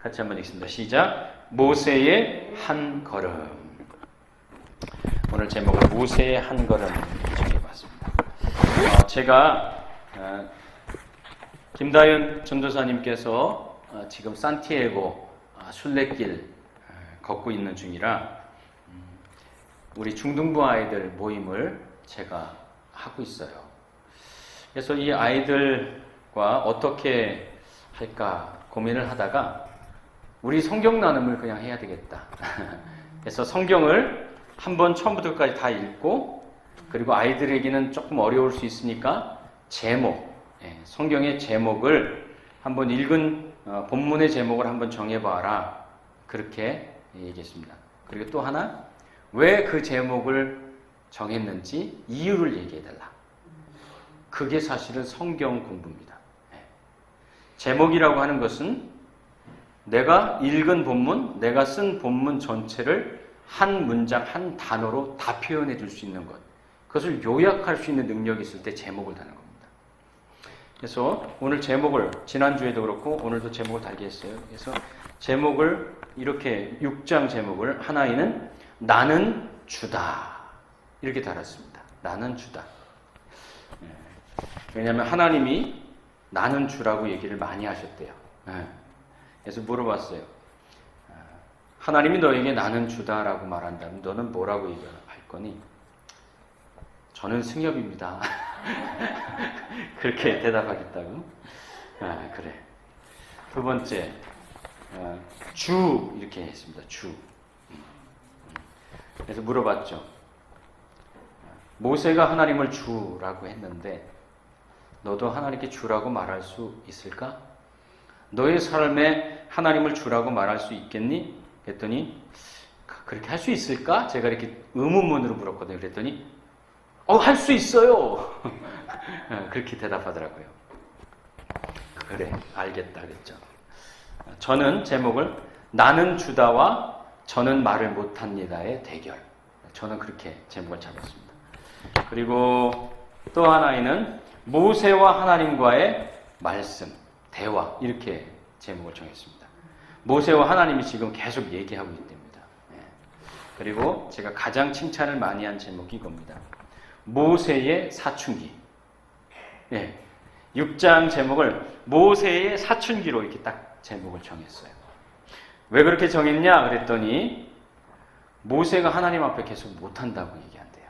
같이 한번 읽습니다. 시작. 모세의 한 걸음. 오늘 제목은 모세의 한 걸음 정해봤습니다. 제가 김다현 전도사님께서 지금 산티아고 순례길 걷고 있는 중이라 우리 중등부 아이들 모임을 제가 하고 있어요. 그래서 이 아이들과 어떻게 할까 고민을 하다가 우리 성경 나눔을 그냥 해야 되겠다. 그래서 성경을 한번 처음부터 끝까지 다 읽고, 그리고 아이들에게는 조금 어려울 수 있으니까 제목, 성경의 제목을 한번 읽은 본문의 제목을 한번 정해봐라. 그렇게 얘기했습니다. 그리고 또 하나, 왜 그 제목을 정했는지 이유를 얘기해달라. 그게 사실은 성경 공부입니다. 제목이라고 하는 것은 내가 읽은 본문, 내가 쓴 본문 전체를 한 문장, 한 단어로 다 표현해 줄 수 있는 것. 그것을 요약할 수 있는 능력이 있을 때 제목을 다는 겁니다. 그래서 오늘 제목을, 지난주에도 그렇고 오늘도 제목을 달게 했어요. 그래서 제목을 이렇게 6장 제목을 하나에는 나는 주다. 이렇게 달았습니다. 나는 주다. 왜냐하면 하나님이 나는 주라고 얘기를 많이 하셨대요. 그래서 물어봤어요. 하나님이 너에게 나는 주다라고 말한다면 너는 뭐라고 얘기할 거니? 저는 승엽입니다. 그렇게 대답하겠다고? 그래. 두 번째, 주 이렇게 했습니다. 주. 그래서 물어봤죠. 모세가 하나님을 주라고 했는데 너도 하나님께 주라고 말할 수 있을까? 너의 삶에 하나님을 주라고 말할 수 있겠니? 그랬더니 그렇게 할 수 있을까? 제가 이렇게 의문문으로 물었거든요. 그랬더니 할 수 있어요. 그렇게 대답하더라고요. 그래, 알겠다 그랬죠. 저는 제목을 나는 주다와 저는 말을 못합니다의 대결. 저는 그렇게 제목을 잡았습니다. 그리고 또 하나에는 모세와 하나님과의 말씀, 대화 이렇게 제목을 정했습니다. 모세와 하나님이 지금 계속 얘기하고 있답니다. 그리고 제가 가장 칭찬을 많이 한 제목이 이겁니다. 모세의 사춘기. 6장 제목을 모세의 사춘기로 이렇게 딱 제목을 정했어요. 왜 그렇게 정했냐 그랬더니 모세가 하나님 앞에 계속 못한다고 얘기한대요.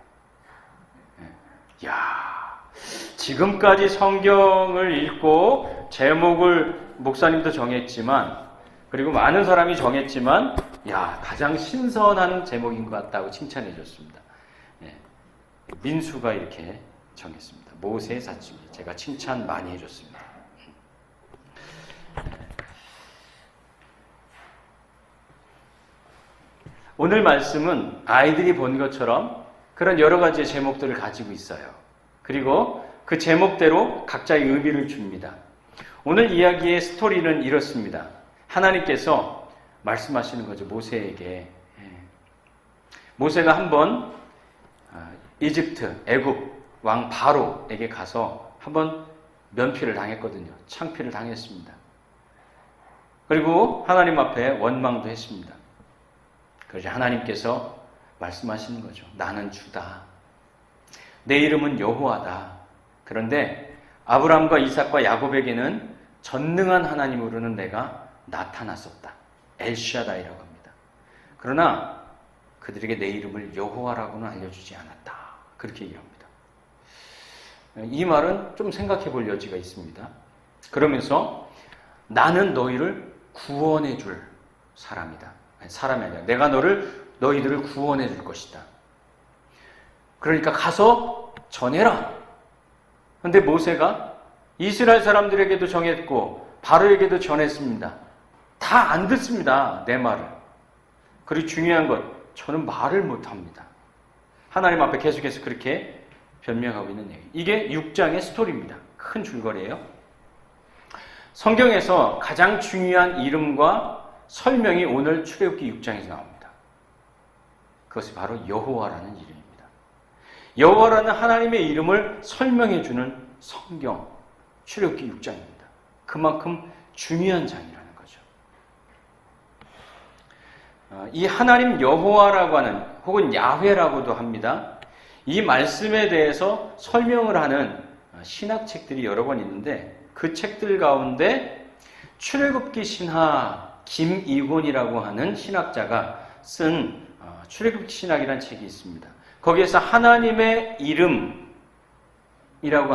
지금까지 성경을 읽고 제목을 목사님도 정했지만, 그리고 많은 사람이 정했지만, 가장 신선한 제목인 것 같다고 칭찬해 줬습니다. 민수가 이렇게 정했습니다. 모세의 사춘기. 제가 칭찬 많이 해줬습니다. 오늘 말씀은 아이들이 본 것처럼 그런 여러 가지의 제목들을 가지고 있어요. 그리고 그 제목대로 각자의 의미를 줍니다. 오늘 이야기의 스토리는 이렇습니다. 하나님께서 말씀하시는 거죠. 모세에게. 모세가 한번 이집트, 애굽 왕 바로에게 가서 한번 면피를 당했거든요. 창피를 당했습니다. 그리고 하나님 앞에 원망도 했습니다. 그래서 하나님께서 말씀하시는 거죠. 나는 주다. 내 이름은 여호와다. 그런데 아브라함과 이삭과 야곱에게는 전능한 하나님으로는 내가 나타났었다. 엘샤다이라고 합니다. 그러나 그들에게 내 이름을 여호와라고는 알려주지 않았다. 그렇게 얘기합니다. 이 말은 좀 생각해 볼 여지가 있습니다. 그러면서 나는 너희를 구원해 줄 사람이다. 사람이 아니라 내가 너희들을 구원해 줄 것이다. 그러니까 가서 전해라. 그런데 모세가 이스라엘 사람들에게도 정했고 바로에게도 전했습니다. 다 안 듣습니다. 내 말을. 그리고 중요한 것, 저는 말을 못합니다. 하나님 앞에 계속해서 그렇게 변명하고 있는 얘기. 이게 6장의 스토리입니다. 큰 줄거리예요. 성경에서 가장 중요한 이름과 설명이 오늘 출애굽기 6장에서 나옵니다. 그것이 바로 여호와라는 이름입니다. 여호와라는 하나님의 이름을 설명해 주는 성경 출애굽기 6장입니다. 그만큼 중요한 장이라는 거죠. 이 하나님 여호와라고 하는, 혹은 야훼라고도 합니다. 이 말씀에 대해서 설명을 하는 신학책들이 여러 권 있는데, 그 책들 가운데 출애굽기 신학 김이곤이라고 하는 신학자가 쓴 출애굽기 신학이라는 책이 있습니다. 거기에서 하나님의 이름이라고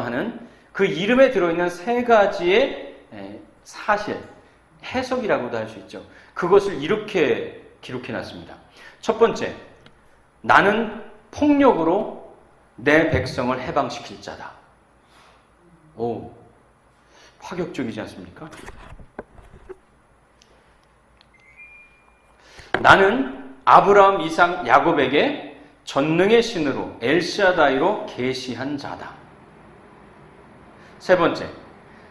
하는 그 이름에 들어있는 세 가지의 사실, 해석이라고도 할 수 있죠. 그것을 이렇게 기록해놨습니다. 첫 번째, 나는 폭력으로 내 백성을 해방시킬 자다. 오, 파격적이지 않습니까? 나는 아브라함, 이삭, 야곱에게 전능의 신으로 엘샤다이로 계시한 자다. 세 번째,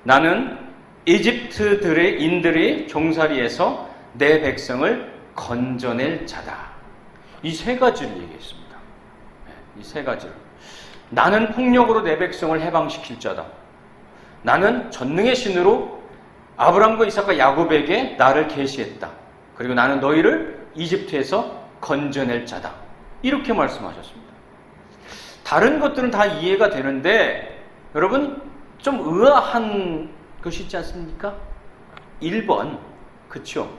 나는 이집트들의 인들의 종살이에서 내 백성을 건져낼 자다. 이 세 가지를 얘기했습니다. 이 세 가지를. 나는 폭력으로 내 백성을 해방시킬 자다. 나는 전능의 신으로 아브라함과 이삭과 야곱에게 나를 계시했다. 그리고 나는 너희를 이집트에서 건져낼 자다. 이렇게 말씀하셨습니다. 다른 것들은 다 이해가 되는데 여러분 좀 의아한 것이 있지 않습니까? 1번, 그쵸?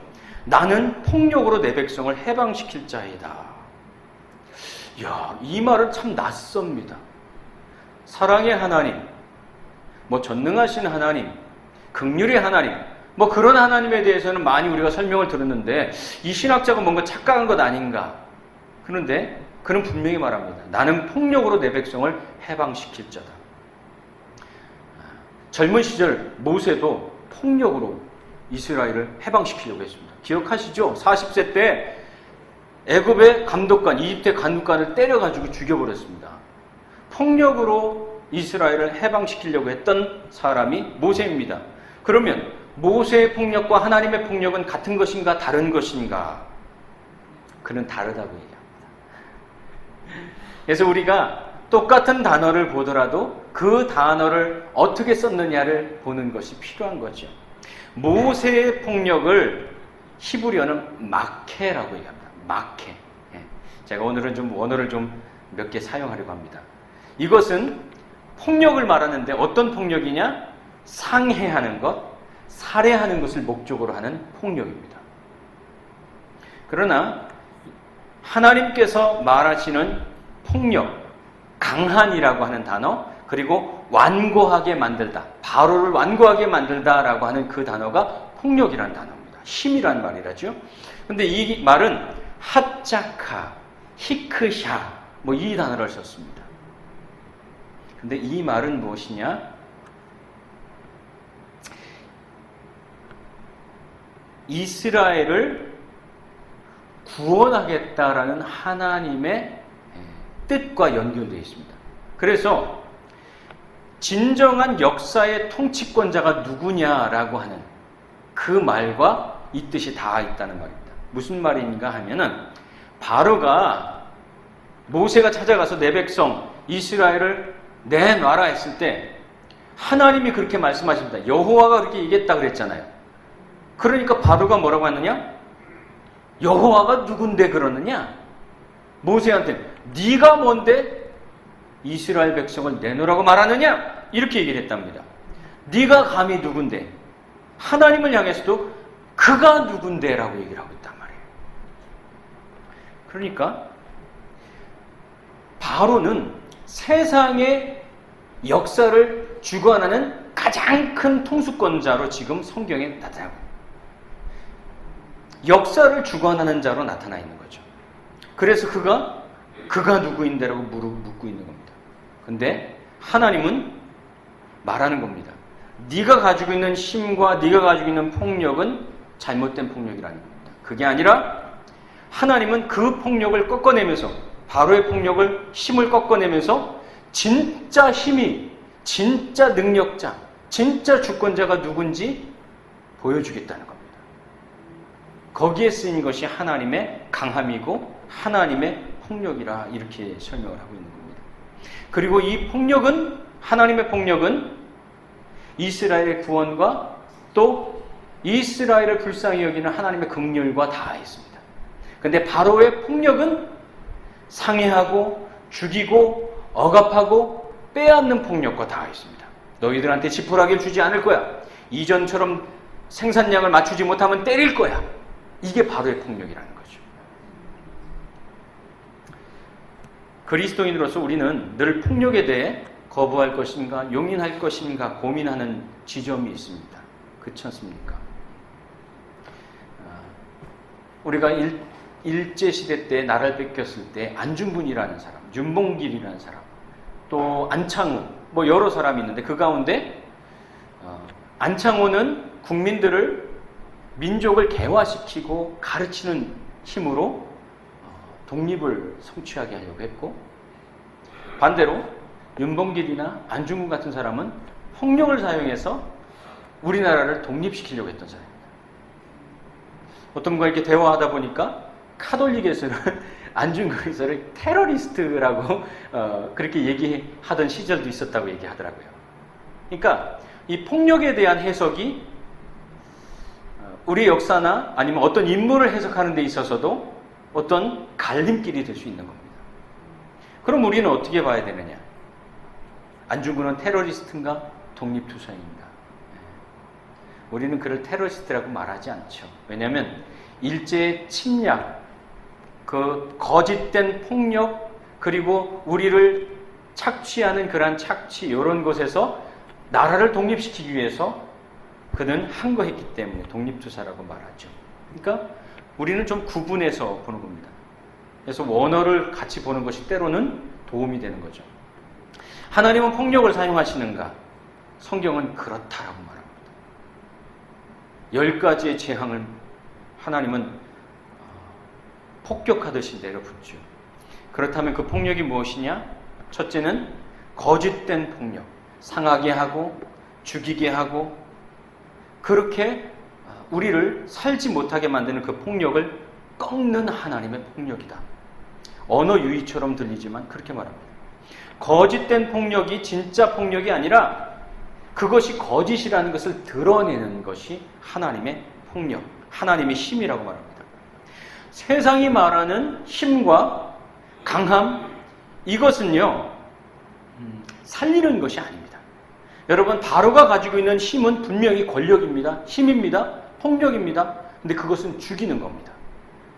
나는 폭력으로 내 백성을 해방시킬 자이다. 이야, 이 말은 참 낯섭니다. 사랑의 하나님, 전능하신 하나님, 긍휼의 하나님, 그런 하나님에 대해서는 많이 우리가 설명을 들었는데 이 신학자가 뭔가 착각한 것 아닌가. 그런데 그는 분명히 말합니다. 나는 폭력으로 내 백성을 해방시킬 자다. 젊은 시절 모세도 폭력으로 이스라엘을 해방시키려고 했습니다. 기억하시죠? 40세 때 애굽의 감독관, 이집트의 감독관을 때려가지고 죽여버렸습니다. 폭력으로 이스라엘을 해방시키려고 했던 사람이 모세입니다. 그러면 모세의 폭력과 하나님의 폭력은 같은 것인가 다른 것인가? 그는 다르다고 얘기합니다. 그래서 우리가 똑같은 단어를 보더라도 그 단어를 어떻게 썼느냐를 보는 것이 필요한 거죠. 모세의 폭력을 히브리어는 마케라고 얘기합니다. 마케. 제가 오늘은 좀 원어를 좀 몇 개 사용하려고 합니다. 이것은 폭력을 말하는데 어떤 폭력이냐? 상해하는 것, 살해하는 것을 목적으로 하는 폭력입니다. 그러나 하나님께서 말하시는 폭력, 강한이라고 하는 단어, 그리고 완고하게 만들다, 바로를 완고하게 만들다라고 하는 그 단어가 폭력이라는 단어입니다. 힘이란 말이라죠. 근데 이 말은 핫자카, 히크샤 이 단어를 썼습니다. 근데 이 말은 무엇이냐? 이스라엘을 구원하겠다라는 하나님의 뜻과 연결되어 있습니다. 그래서 진정한 역사의 통치권자가 누구냐라고 하는 그 말과 이 뜻이 다 있다는 말입니다. 무슨 말인가 하면은 바로가 모세가 찾아가서 내 백성 이스라엘을 내놔라 했을 때 하나님이 그렇게 말씀하십니다. 여호와가 그렇게 얘기했다 그랬잖아요. 그러니까 바로가 뭐라고 하느냐? 여호와가 누군데 그러느냐? 모세한테 네가 뭔데 이스라엘 백성을 내놓으라고 말하느냐? 이렇게 얘기를 했답니다. 네가 감히 누군데? 하나님을 향해서도 그가 누군데? 라고 얘기를 하고 있단 말이에요. 그러니까 바로는 세상의 역사를 주관하는 가장 큰 통수권자로 지금 성경에 나타나고 있습니다. 역사를 주관하는 자로 나타나 있는 거죠. 그래서 그가 누구인데라고 묻고 있는 겁니다. 근데 하나님은 말하는 겁니다. 네가 가지고 있는 힘과 네가 가지고 있는 폭력은 잘못된 폭력이라는 겁니다. 그게 아니라 하나님은 그 폭력을 꺾어내면서 바로의 폭력을 힘을 꺾어내면서 진짜 힘이 진짜 능력자, 진짜 주권자가 누군지 보여주겠다는 겁니다. 거기에 쓰인 것이 하나님의 강함이고 하나님의 폭력이라 이렇게 설명을 하고 있는 겁니다. 그리고 이 폭력은 하나님의 폭력은 이스라엘의 구원과 또 이스라엘을 불쌍히 여기는 하나님의 긍휼과 다 있습니다. 근데 바로의 폭력은 상해하고 죽이고 억압하고 빼앗는 폭력과 다하였습니다. 너희들한테 지푸라기를 주지 않을 거야. 이전처럼 생산량을 맞추지 못하면 때릴 거야. 이게 바로의 폭력이라는 거죠. 그리스도인으로서 우리는 늘 폭력에 대해 거부할 것인가 용인할 것인가 고민하는 지점이 있습니다. 그렇지 않습니까? 우리가 일제시대 때 나라를 뺏겼을 때 안중근이라는 사람, 윤봉길이라는 사람, 또 안창호, 뭐 여러 사람이 있는데 그 가운데 안창호는 국민들을 민족을 개화시키고 가르치는 힘으로 독립을 성취하게 하려고 했고, 반대로 윤봉길이나 안중근 같은 사람은 폭력을 사용해서 우리나라를 독립시키려고 했던 사람입니다. 어떤 분과 이렇게 대화하다 보니까 카톨릭에서는 안중근에서를 테러리스트라고 그렇게 얘기하던 시절도 있었다고 얘기하더라고요. 그러니까 이 폭력에 대한 해석이 우리의 역사나 아니면 어떤 인물을 해석하는 데 있어서도 어떤 갈림길이 될 수 있는 겁니다. 그럼 우리는 어떻게 봐야 되느냐? 안중근은 테러리스트인가? 독립투사인가? 우리는 그를 테러리스트라고 말하지 않죠. 왜냐하면 일제의 침략, 그 거짓된 폭력, 그리고 우리를 착취하는 그러한 착취, 이런 것에서 나라를 독립시키기 위해서 그는 항거했기 때문에 독립투사라고 말하죠. 그러니까 우리는 좀 구분해서 보는 겁니다. 그래서 원어를 같이 보는 것이 때로는 도움이 되는 거죠. 하나님은 폭력을 사용하시는가? 성경은 그렇다라고 말합니다. 10가지의 재앙을 하나님은 폭격하듯이 내려붙죠. 그렇다면 그 폭력이 무엇이냐? 첫째는 거짓된 폭력, 상하게 하고 죽이게 하고 그렇게 우리를 살지 못하게 만드는 그 폭력을 꺾는 하나님의 폭력이다. 언어 유희처럼 들리지만 그렇게 말합니다. 거짓된 폭력이 진짜 폭력이 아니라 그것이 거짓이라는 것을 드러내는 것이 하나님의 폭력, 하나님의 힘이라고 말합니다. 세상이 말하는 힘과 강함, 이것은요 살리는 것이 아닙니다. 여러분, 바로가 가지고 있는 힘은 분명히 권력입니다. 힘입니다. 폭력입니다. 근데 그것은 죽이는 겁니다.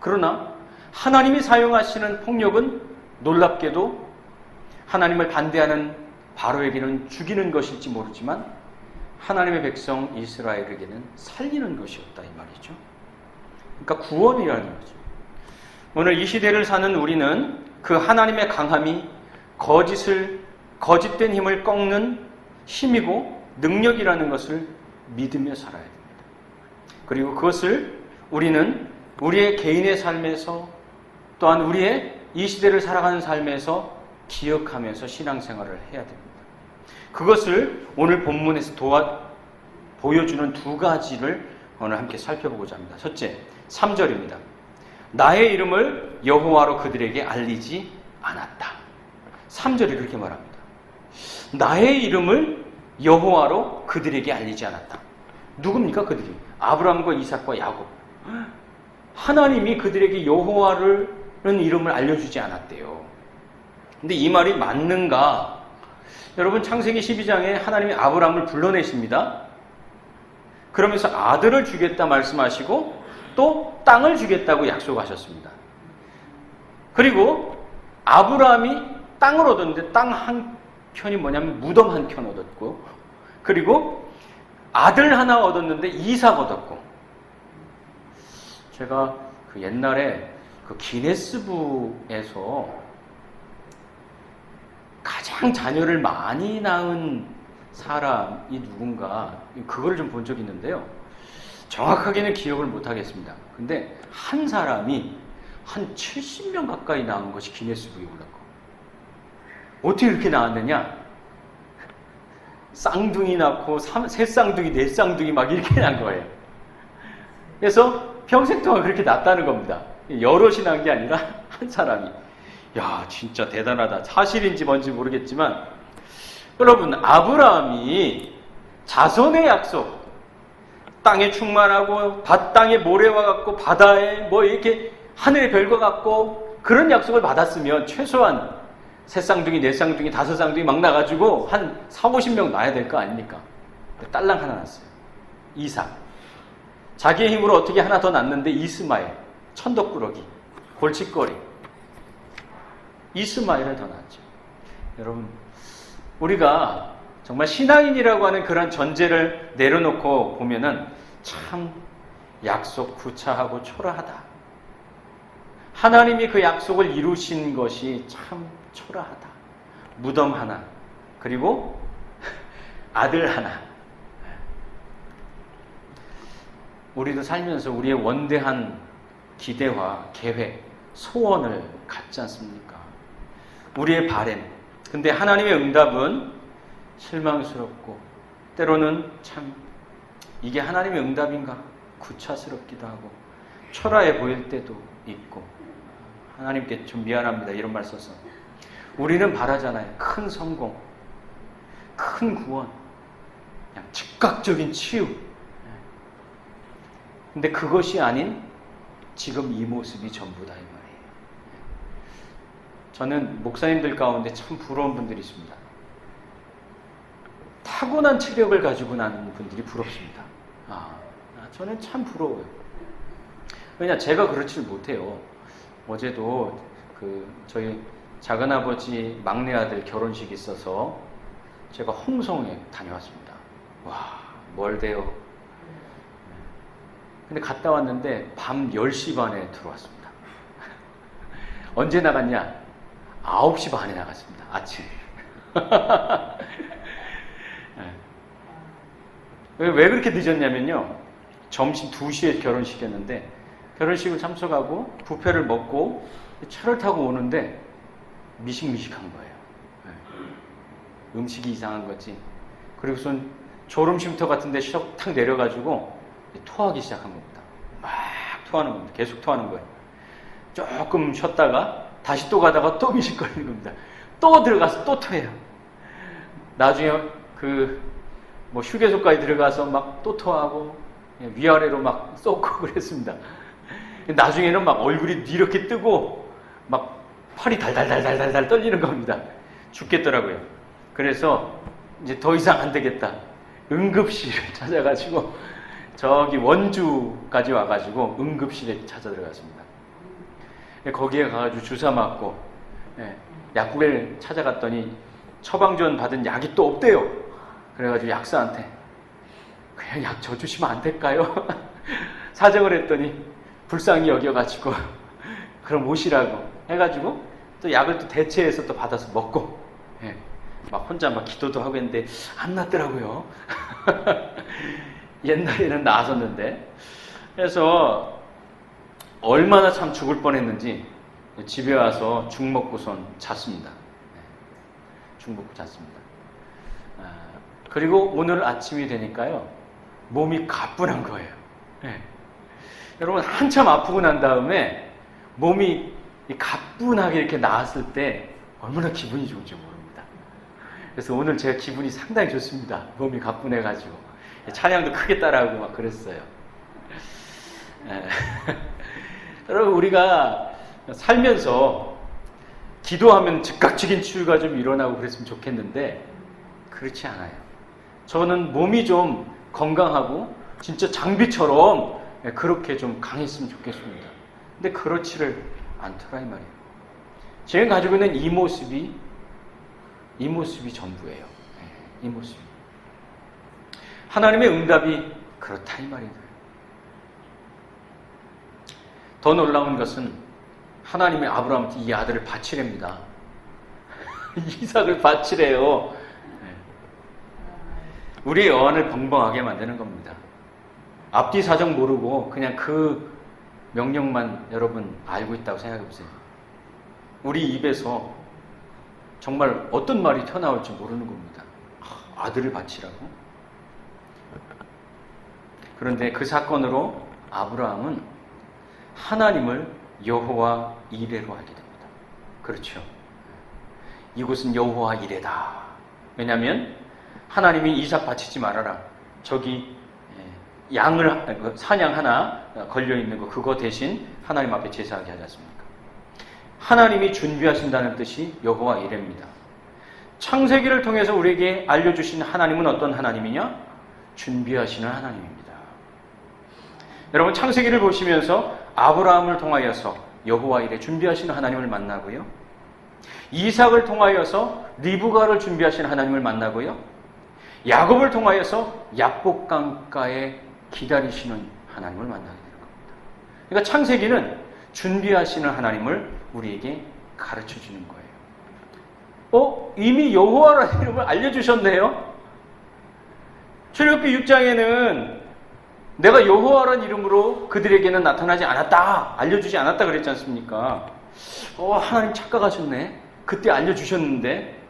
그러나 하나님이 사용하시는 폭력은 놀랍게도 하나님을 반대하는 바로에게는 죽이는 것일지 모르지만 하나님의 백성 이스라엘에게는 살리는 것이었다 이 말이죠. 그러니까 구원이라는 거죠. 오늘 이 시대를 사는 우리는 그 하나님의 강함이 거짓된 힘을 꺾는 힘이고 능력이라는 것을 믿으며 살아야 됩니다. 그리고 그것을 우리는 우리의 개인의 삶에서 또한 우리의 이 시대를 살아가는 삶에서 기억하면서 신앙생활을 해야 됩니다. 그것을 오늘 본문에서 보여주는 두 가지를 오늘 함께 살펴보고자 합니다. 첫째, 3절입니다. 나의 이름을 여호와로 그들에게 알리지 않았다. 3절이 그렇게 말합니다. 나의 이름을 여호와로 그들에게 알리지 않았다. 누굽니까 그들이? 아브라함과 이삭과 야곱. 하나님이 그들에게 여호와라는 이름을 알려주지 않았대요. 근데 이 말이 맞는가? 여러분, 창세기 12장에 하나님이 아브라함을 불러내십니다. 그러면서 아들을 주겠다 말씀하시고 또 땅을 주겠다고 약속하셨습니다. 그리고 아브라함이 땅을 얻었는데 땅 한 켠이 뭐냐면 무덤 한 켠 얻었고, 그리고 아들 하나 얻었는데 이삭 얻었고, 제가 그 옛날에 그 기네스북에서 가장 자녀를 많이 낳은 사람이 누군가 그거를 좀 본 적이 있는데요. 정확하게는 기억을 못 하겠습니다. 근데 한 사람이 한 70명 가까이 낳은 것이 기네스북에 올랐고, 어떻게 이렇게 낳았느냐? 쌍둥이 낳고 세 쌍둥이, 네 쌍둥이 막 이렇게 낳은 거예요. 그래서 평생 동안 그렇게 낳았다는 겁니다. 여럿이 낳은 게 아니라 한 사람이. 야, 진짜 대단하다. 사실인지 뭔지 모르겠지만, 여러분, 아브라함이 자손의 약속, 땅에 충만하고 땅에 모래와 같고 바다에 뭐 이렇게 하늘의 별과 같고 그런 약속을 받았으면 최소한 세 쌍둥이, 네 쌍둥이, 다섯 쌍둥이 막 나가지고 한 4, 50명 낳아야 될 거 아닙니까? 딸랑 하나 낳았어요. 이삭. 자기의 힘으로 어떻게 하나 더 낳는데 이스마엘. 천덕꾸러기. 골칫거리. 이스마엘을 더 낳았죠. 여러분, 우리가 정말 신앙인이라고 하는 그런 전제를 내려놓고 보면은 참 약속 구차하고 초라하다. 하나님이 그 약속을 이루신 것이 참 초라하다. 무덤 하나, 그리고 아들 하나. 우리도 살면서 우리의 원대한 기대와 계획, 소원을 갖지 않습니까? 우리의 바램. 근데 하나님의 응답은 실망스럽고 때로는 참 이게 하나님의 응답인가? 구차스럽기도 하고 초라해 보일 때도 있고 하나님께 좀 미안합니다. 이런 말 써서. 우리는 바라잖아요. 큰 성공, 큰 구원, 그냥 즉각적인 치유. 근데 그것이 아닌 지금 이 모습이 전부다 이 말이에요. 저는 목사님들 가운데 참 부러운 분들이 있습니다. 타고난 체력을 가지고 나는 분들이 부럽습니다. 저는 참 부러워요. 왜냐, 제가 그렇지 못해요. 어제도 저희 작은아버지 막내 아들 결혼식이 있어서 제가 홍성에 다녀왔습니다. 와, 멀대요. 근데 갔다 왔는데 밤 10시 반에 들어왔습니다. 언제 나갔냐? 9시 반에 나갔습니다. 아침. 왜 그렇게 늦었냐면요. 점심 2시에 결혼식이었는데 결혼식을 참석하고 뷔페를 먹고 차를 타고 오는데 미식미식한 거예요. 음식이 이상한 거지. 그리고선 졸음쉼터 같은 데 탁 내려가지고 토하기 시작한 겁니다. 막 토하는 겁니다. 계속 토하는 거예요. 조금 쉬었다가 다시 또 가다가 또 미식거리는 겁니다. 또 들어가서 또 토해요. 나중에 휴게소까지 들어가서 막 또 토하고 위아래로 막 쏟고 그랬습니다. 나중에는 막 얼굴이 이렇게 뜨고 막 팔이 달달달달달 떨리는 겁니다. 죽겠더라고요. 그래서 이제 더 이상 안 되겠다. 응급실을 찾아가지고 저기 원주까지 와가지고 응급실에 찾아 들어갔습니다. 거기에 가가지고 주사 맞고 약국을 찾아갔더니 처방전 받은 약이 또 없대요. 그래가지고 약사한테 그냥 약 줘 주시면 안 될까요? 사정을 했더니 불쌍히 여겨가지고 그럼 오시라고 해가지고 또 약을 또 대체해서 또 받아서 먹고 막 혼자 막 기도도 하고 했는데 안 낫더라고요. 옛날에는 나았었는데. 그래서 얼마나 참 죽을 뻔했는지 집에 와서 죽 먹고선 잤습니다. 죽 먹고 잤습니다. 그리고 오늘 아침이 되니까요, 몸이 가뿐한 거예요. 여러분, 한참 아프고 난 다음에 몸이 가뿐하게 이렇게 나았을 때 얼마나 기분이 좋은지 모릅니다. 그래서 오늘 제가 기분이 상당히 좋습니다. 몸이 가뿐해가지고 찬양도 크게 따라하고 막 그랬어요. 여러분, 우리가 살면서 기도하면 즉각적인 치유가 좀 일어나고 그랬으면 좋겠는데 그렇지 않아요. 저는 몸이 좀 건강하고 진짜 장비처럼 그렇게 좀 강했으면 좋겠습니다. 근데 그렇지를 않더라 이 말이에요. 제가 가지고 있는 이 모습이 전부예요. 이 모습이. 하나님의 응답이 그렇다 이 말이에요. 더 놀라운 것은 하나님의 아브라함한테 이 아들을 바치랍니다. 이삭을 바치래요. 우리의 어안을 벙벙하게 만드는 겁니다. 앞뒤 사정 모르고 그냥 그 명령만 여러분 알고 있다고 생각해 보세요. 우리 입에서 정말 어떤 말이 튀어나올지 모르는 겁니다. 아들을 바치라고? 그런데 그 사건으로 아브라함은 하나님을 여호와 이레로 알게 됩니다. 그렇죠. 이곳은 여호와 이레다. 왜냐하면 하나님이 이삭 바치지 말아라. 저기 양을 사냥 하나 걸려 있는 거 그거 대신 하나님 앞에 제사하게 하지 않습니까? 하나님이 준비하신다는 뜻이 여호와 이레입니다. 창세기를 통해서 우리에게 알려주신 하나님은 어떤 하나님이냐? 준비하시는 하나님입니다. 여러분 창세기를 보시면서 아브라함을 통하여서 여호와 이레 준비하시는 하나님을 만나고요. 이삭을 통하여서 리브가를 준비하시는 하나님을 만나고요. 야곱을 통하여서 야복강가에 기다리시는 하나님을 만나게 되는 겁니다. 그러니까 창세기는 준비하시는 하나님을 우리에게 가르쳐 주는 거예요. 이미 여호와라는 이름을 알려주셨네요. 출애굽기 6장에는 내가 여호와라는 이름으로 그들에게는 나타나지 않았다, 알려주지 않았다 그랬지 않습니까? 하나님 착각하셨네. 그때 알려주셨는데.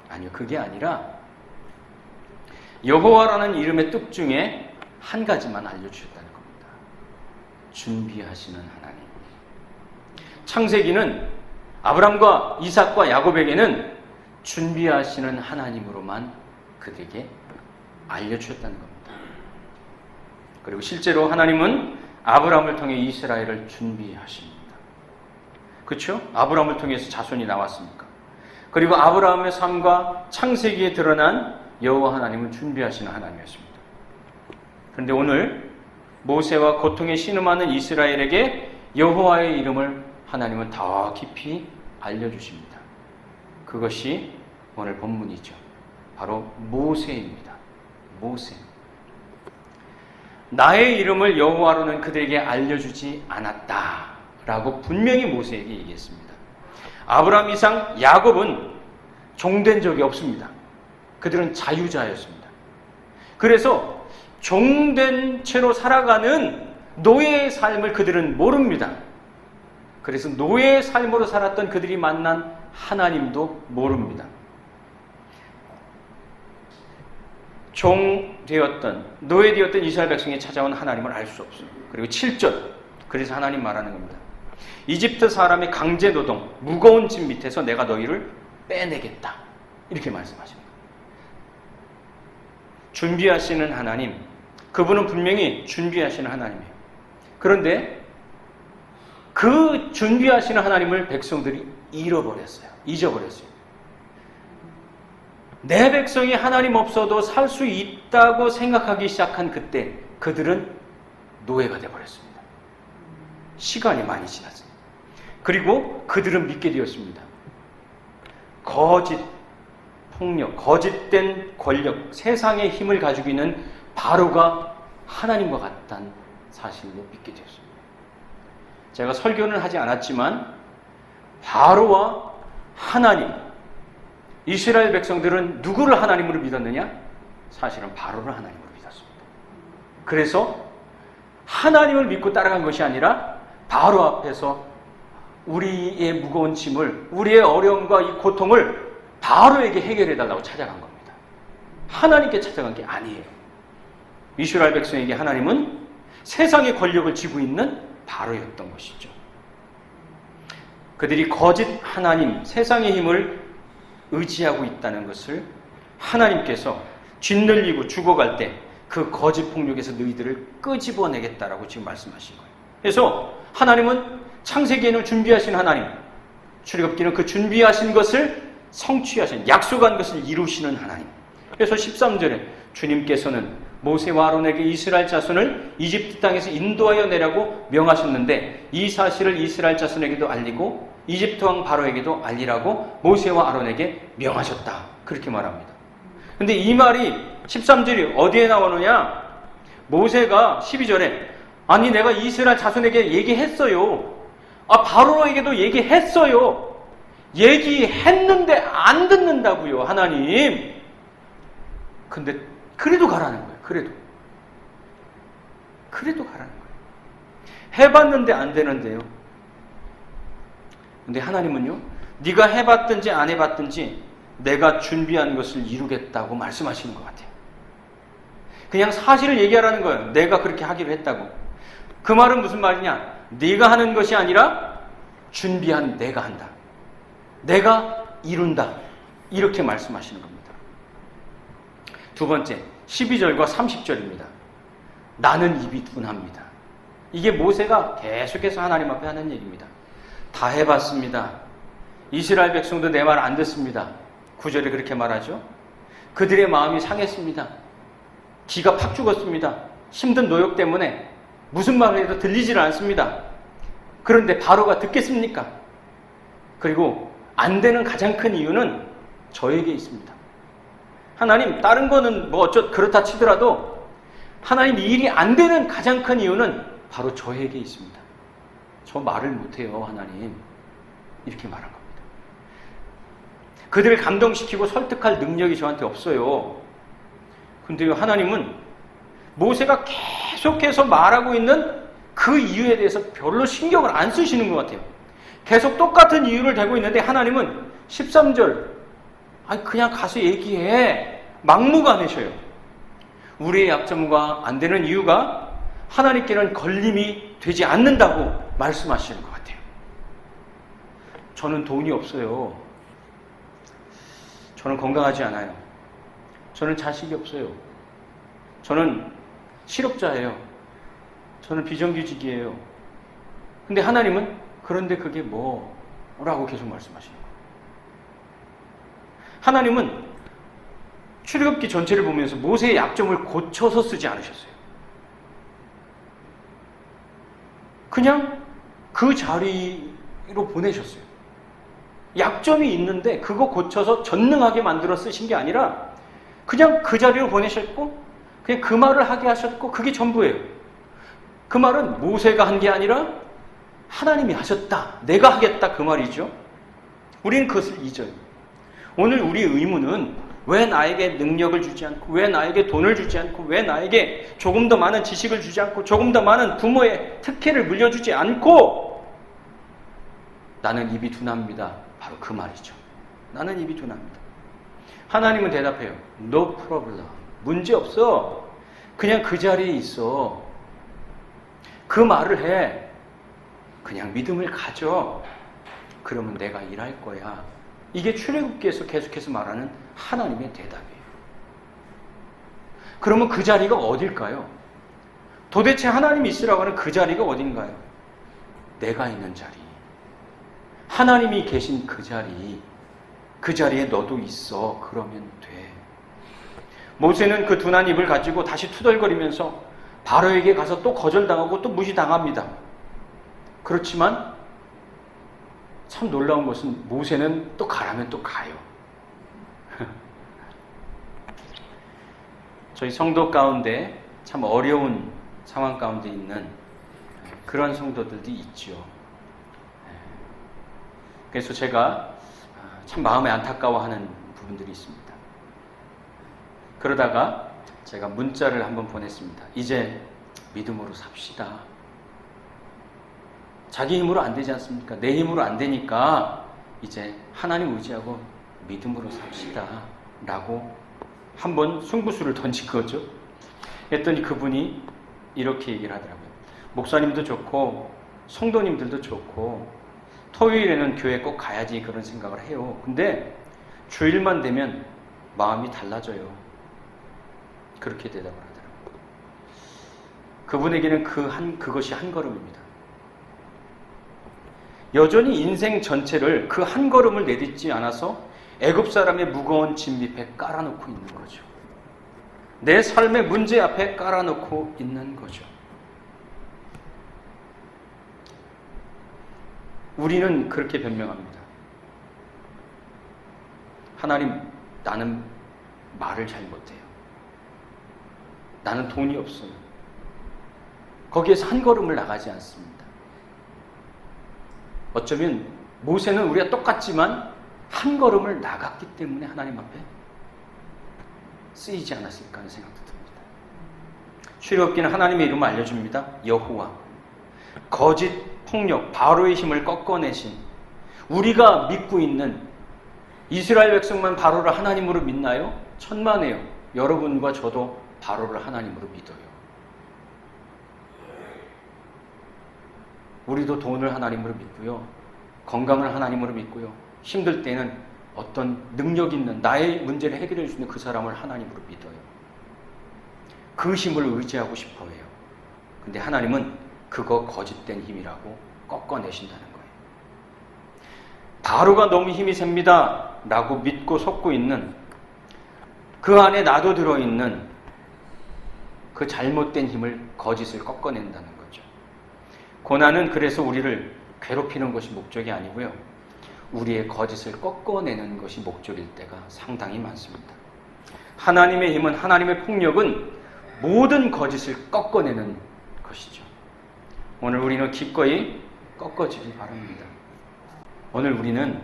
아니요, 그게 아니라 여호와라는 이름의 뜻 중에 한 가지만 알려주셨다는 겁니다. 준비하시는 하나님. 창세기는 아브람과 이삭과 야곱에게는 준비하시는 하나님으로만 그들에게 알려주셨다는 겁니다. 그리고 실제로 하나님은 아브람을 통해 이스라엘을 준비하십니다. 그렇죠? 아브람을 통해서 자손이 나왔으니까. 그리고 아브라함의 삶과 창세기에 드러난 여호와 하나님은 준비하시는 하나님이었습니다. 그런데 오늘 모세와 고통에 신음하는 이스라엘에게 여호와의 이름을 하나님은 더 깊이 알려주십니다. 그것이 오늘 본문이죠. 바로 모세입니다. 모세. 나의 이름을 여호와로는 그들에게 알려주지 않았다라고 분명히 모세에게 얘기했습니다. 아브라함, 이삭, 야곱은 종된 적이 없습니다. 그들은 자유자였습니다. 그래서 종된 채로 살아가는 노예의 삶을 그들은 모릅니다. 그래서 노예의 삶으로 살았던 그들이 만난 하나님도 모릅니다. 종되었던, 노예되었던 이스라엘 백성이 찾아온 하나님을 알 수 없어요. 그리고 7절, 그래서 하나님 말하는 겁니다. 이집트 사람의 강제노동, 무거운 짐 밑에서 내가 너희를 빼내겠다. 이렇게 말씀하십니다. 준비하시는 하나님, 그분은 분명히 준비하시는 하나님이에요. 그런데 그 준비하시는 하나님을 백성들이 잃어버렸어요. 잊어버렸어요. 내 백성이 하나님 없어도 살 수 있다고 생각하기 시작한 그때 그들은 노예가 되어버렸습니다. 시간이 많이 지났습니다. 그리고 그들은 믿게 되었습니다. 거짓 폭력, 거짓된 권력, 세상의 힘을 가지고 있는 바로가 하나님과 같다는 사실로 믿게 되었습니다. 제가 설교는 하지 않았지만 바로와 하나님, 이스라엘 백성들은 누구를 하나님으로 믿었느냐? 사실은 바로를 하나님으로 믿었습니다. 그래서 하나님을 믿고 따라간 것이 아니라 바로 앞에서 우리의 무거운 짐을, 우리의 어려움과 이 고통을 바로에게 해결해달라고 찾아간 겁니다. 하나님께 찾아간 게 아니에요. 이스라엘 백성에게 하나님은 세상의 권력을 쥐고 있는 바로였던 것이죠. 그들이 거짓 하나님, 세상의 힘을 의지하고 있다는 것을 하나님께서 짓눌리고 죽어갈 때 그 거짓 폭력에서 너희들을 끄집어내겠다라고 지금 말씀하신 거예요. 그래서 하나님은 창세기에는 준비하신 하나님, 출애굽기는 그 준비하신 것을 성취하신, 약속한 것을 이루시는 하나님. 그래서 13절에 주님께서는 모세와 아론에게 이스라엘 자손을 이집트 땅에서 인도하여 내라고 명하셨는데 이 사실을 이스라엘 자손에게도 알리고 이집트 왕 바로에게도 알리라고 모세와 아론에게 명하셨다. 그렇게 말합니다. 근데 이 말이 13절이 어디에 나오느냐? 모세가 12절에 아니 내가 이스라엘 자손에게 얘기했어요. 바로에게도 얘기했어요. 얘기했는데 안 듣는다고요, 하나님. 근데 그래도 가라는 거예요. 그래도 가라는 거예요. 해봤는데 안 되는데요. 근데 하나님은요, 네가 해봤든지 안 해봤든지 내가 준비한 것을 이루겠다고 말씀하시는 것 같아요. 그냥 사실을 얘기하라는 거예요. 내가 그렇게 하기로 했다고. 그 말은 무슨 말이냐? 네가 하는 것이 아니라 준비한 내가 한다. 내가 이룬다. 이렇게 말씀하시는 겁니다. 두 번째, 12절과 30절입니다. 나는 입이 둔합니다. 이게 모세가 계속해서 하나님 앞에 하는 얘기입니다. 다 해봤습니다. 이스라엘 백성도 내 말 안 듣습니다. 9절에 그렇게 말하죠. 그들의 마음이 상했습니다. 기가 팍 죽었습니다. 힘든 노역 때문에 무슨 말을 해도 들리질 않습니다. 그런데 바로가 듣겠습니까? 그리고 안 되는 가장 큰 이유는 저에게 있습니다. 하나님, 다른 거는 뭐 그렇다 치더라도 하나님 이 일이 안 되는 가장 큰 이유는 바로 저에게 있습니다. 저 말을 못해요, 하나님. 이렇게 말한 겁니다. 그들을 감동시키고 설득할 능력이 저한테 없어요. 근데요, 하나님은 모세가 계속해서 말하고 있는 그 이유에 대해서 별로 신경을 안 쓰시는 것 같아요. 계속 똑같은 이유를 대고 있는데 하나님은 13절, 아니 그냥 가서 얘기해. 막무가내셔요. 우리의 약점과 안 되는 이유가 하나님께는 걸림이 되지 않는다고 말씀하시는 것 같아요. 저는 돈이 없어요. 저는 건강하지 않아요. 저는 자식이 없어요. 저는 실업자예요. 저는 비정규직이에요. 근데 하나님은 그런데 그게 뭐라고 계속 말씀하시는 거예요. 하나님은 출애굽기 전체를 보면서 모세의 약점을 고쳐서 쓰지 않으셨어요. 그냥 그 자리로 보내셨어요. 약점이 있는데 그거 고쳐서 전능하게 만들어 쓰신 게 아니라 그냥 그 자리로 보내셨고 그냥 그 말을 하게 하셨고 그게 전부예요. 그 말은 모세가 한 게 아니라 하나님이 하셨다. 내가 하겠다 그 말이죠. 우리는 그것을 잊어요. 오늘 우리의 의무는 왜 나에게 능력을 주지 않고 왜 나에게 돈을 주지 않고 왜 나에게 조금 더 많은 지식을 주지 않고 조금 더 많은 부모의 특혜를 물려주지 않고 나는 입이 둔합니다. 바로 그 말이죠. 나는 입이 둔합니다. 하나님은 대답해요. No problem. 문제 없어. 그냥 그 자리에 있어. 그 말을 해. 그냥 믿음을 가져. 그러면 내가 일할 거야. 이게 출애굽기에서 계속해서 말하는 하나님의 대답이에요. 그러면 그 자리가 어딜까요? 도대체 하나님이 있으라고 하는 그 자리가 어딘가요? 내가 있는 자리. 하나님이 계신 그 자리. 그 자리에 너도 있어. 그러면 돼. 모세는 그 둔한 입을 가지고 다시 투덜거리면서 바로에게 가서 또 거절당하고 또 무시당합니다. 그렇지만 참 놀라운 것은 모세는 또 가라면 또 가요. 저희 성도 가운데 참 어려운 상황 가운데 있는 그런 성도들도 있죠. 그래서 제가 참 마음에 안타까워하는 부분들이 있습니다. 그러다가 제가 문자를 한번 보냈습니다. 이제 믿음으로 삽시다. 자기 힘으로 안 되지 않습니까? 내 힘으로 안 되니까 이제 하나님 의지하고 믿음으로 삽시다. 라고 한번 승부수를 던진 거죠. 했더니 그분이 이렇게 얘기를 하더라고요. 목사님도 좋고 성도님들도 좋고 토요일에는 교회 꼭 가야지 그런 생각을 해요. 근데 주일만 되면 마음이 달라져요. 그렇게 대답을 하더라고요. 그분에게는 그것이 한 걸음입니다. 여전히 인생 전체를 그 한 걸음을 내딛지 않아서 애굽 사람의 무거운 짐 밑에 깔아놓고 있는 거죠. 내 삶의 문제 앞에 깔아놓고 있는 거죠. 우리는 그렇게 변명합니다. 하나님, 나는 말을 잘 못해요. 나는 돈이 없어요. 거기에서 한 걸음을 나가지 않습니다. 어쩌면 모세는 우리가 똑같지만 한 걸음을 나갔기 때문에 하나님 앞에 쓰이지 않았을까 하는 생각도 듭니다. 출애굽기는 하나님의 이름을 알려줍니다. 여호와. 거짓, 폭력, 바로의 힘을 꺾어내신 우리가 믿고 있는 이스라엘 백성만 바로를 하나님으로 믿나요? 천만에요. 여러분과 저도 바로를 하나님으로 믿어요. 우리도 돈을 하나님으로 믿고요. 건강을 하나님으로 믿고요. 힘들 때는 어떤 능력 있는 나의 문제를 해결해 주는 그 사람을 하나님으로 믿어요. 그 힘을 의지하고 싶어 해요. 근데 하나님은 그거 거짓된 힘이라고 꺾어내신다는 거예요. 바로가 너무 힘이 셉니다 라고 믿고 속고 있는, 그 안에 나도 들어있는 그 잘못된 힘을, 거짓을 꺾어낸다는 거죠. 고난은 그래서 우리를 괴롭히는 것이 목적이 아니고요, 우리의 거짓을 꺾어내는 것이 목적일 때가 상당히 많습니다. 하나님의 힘은, 하나님의 폭력은 모든 거짓을 꺾어내는 것이죠. 오늘 우리는 기꺼이 꺾어지길 바랍니다. 오늘 우리는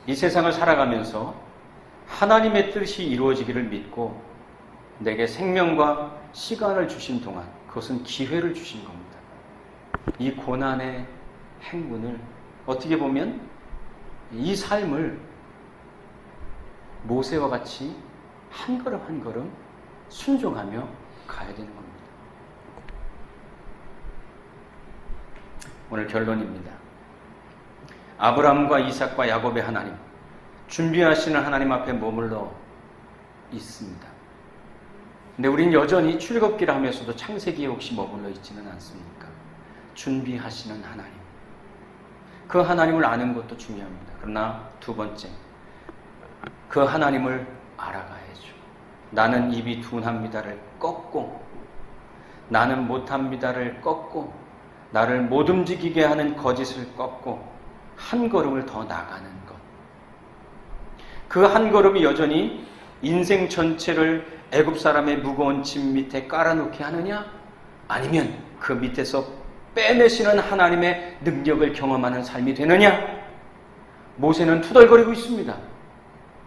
이 세상을 살아가면서 하나님의 뜻이 이루어지기를 믿고 내게 생명과 시간을 주신 동안, 그것은 기회를 주신 겁니다. 이 고난의 행군을, 어떻게 보면 이 삶을 모세와 같이 한 걸음 한 걸음 순종하며 가야 되는 겁니다. 오늘 결론입니다. 아브라함과 이삭과 야곱의 하나님, 준비하시는 하나님 앞에 머물러 있습니다. 근데 우린 여전히 출애굽기를 하면서도 창세기에 혹시 머물러 있지는 않습니까? 준비하시는 하나님, 그 하나님을 아는 것도 중요합니다. 그러나 두 번째, 그 하나님을 알아가야죠. 나는 입이 둔합니다를 꺾고, 나는 못합니다를 꺾고, 나를 못 움직이게 하는 거짓을 꺾고 한 걸음을 더 나가는 것. 그 한 걸음이 여전히 인생 전체를 애굽 사람의 무거운 짐 밑에 깔아놓게 하느냐? 아니면 그 밑에서 빼내시는 하나님의 능력을 경험하는 삶이 되느냐? 모세는 투덜거리고 있습니다.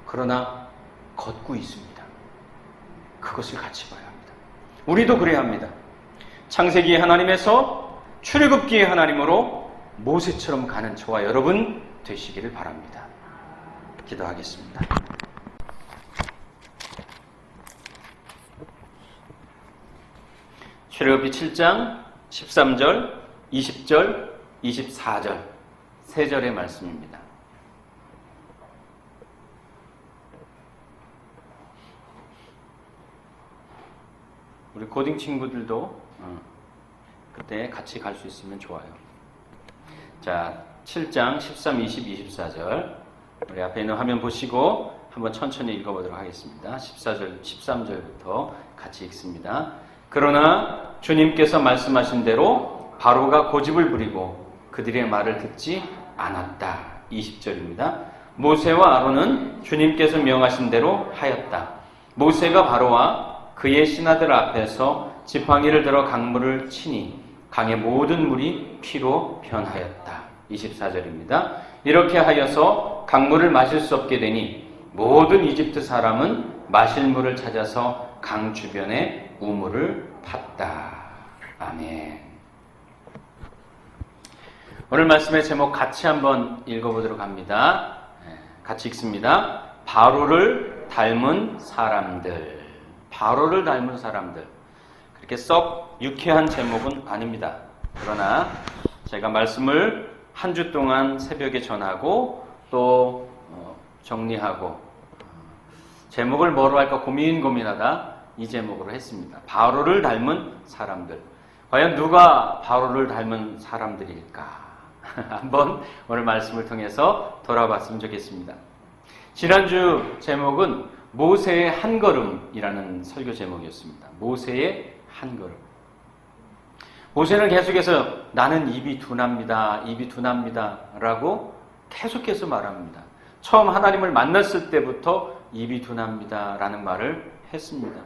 그러나 걷고 있습니다. 그것을 같이 봐야 합니다. 우리도 그래야 합니다. 창세기의 하나님에서 출애굽기의 하나님으로 모세처럼 가는 저와 여러분 되시기를 바랍니다. 기도하겠습니다. 출애굽기 7장 13절, 20절, 24절 세 절의 말씀입니다. 우리 고딩 친구들도 그때 같이 갈 수 있으면 좋아요. 자, 7장 13, 20, 24절 우리 앞에 있는 화면 보시고 한번 천천히 읽어보도록 하겠습니다. 14절, 13절부터 같이 읽습니다. 그러나 주님께서 말씀하신 대로 바로가 고집을 부리고 그들의 말을 듣지 않았다. 20절입니다. 모세와 아론은 주님께서 명하신 대로 하였다. 모세가 바로와 그의 신하들 앞에서 지팡이를 들어 강물을 치니 강의 모든 물이 피로 변하였다. 24절입니다. 이렇게 하여서 강물을 마실 수 없게 되니 모든 이집트 사람은 마실 물을 찾아서 강 주변에 우물을 팠다. 아멘. 오늘 말씀의 제목 같이 한번 읽어보도록 합니다. 같이 읽습니다. 바로를 닮은 사람들. 바로를 닮은 사람들. 그렇게 썩 유쾌한 제목은 아닙니다. 그러나 제가 말씀을 한 주 동안 새벽에 전하고 또 정리하고 제목을 뭐로 할까 고민하다 이 제목으로 했습니다. 바로를 닮은 사람들. 과연 누가 바로를 닮은 사람들일까? 한번 오늘 말씀을 통해서 돌아봤으면 좋겠습니다. 지난주 제목은 모세의 한 걸음이라는 설교 제목이었습니다. 모세의 한 걸음. 모세는 계속해서 나는 입이 둔합니다. 입이 둔합니다. 라고 계속해서 말합니다. 처음 하나님을 만났을 때부터 입이 둔합니다. 라는 말을 했습니다.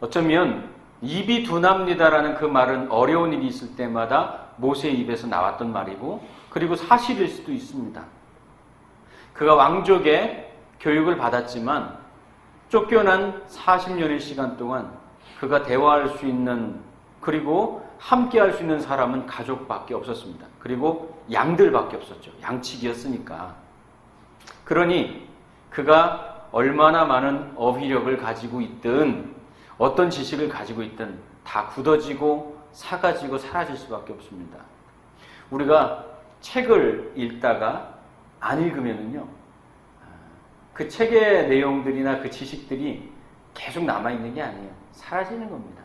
어쩌면 입이 둔합니다. 라는 그 말은 어려운 일이 있을 때마다 모세의 입에서 나왔던 말이고 그리고 사실일 수도 있습니다. 그가 왕족의 교육을 받았지만 쫓겨난 40년의 시간 동안 그가 대화할 수 있는 그리고 함께 할 수 있는 사람은 가족밖에 없었습니다. 그리고 양들밖에 없었죠. 양치기였으니까. 그러니 그가 얼마나 많은 어휘력을 가지고 있든 어떤 지식을 가지고 있든 다 굳어지고 사가지고 사라질 수밖에 없습니다. 우리가 책을 읽다가 안 읽으면은요, 그 책의 내용들이나 그 지식들이 계속 남아있는 게 아니에요. 사라지는 겁니다.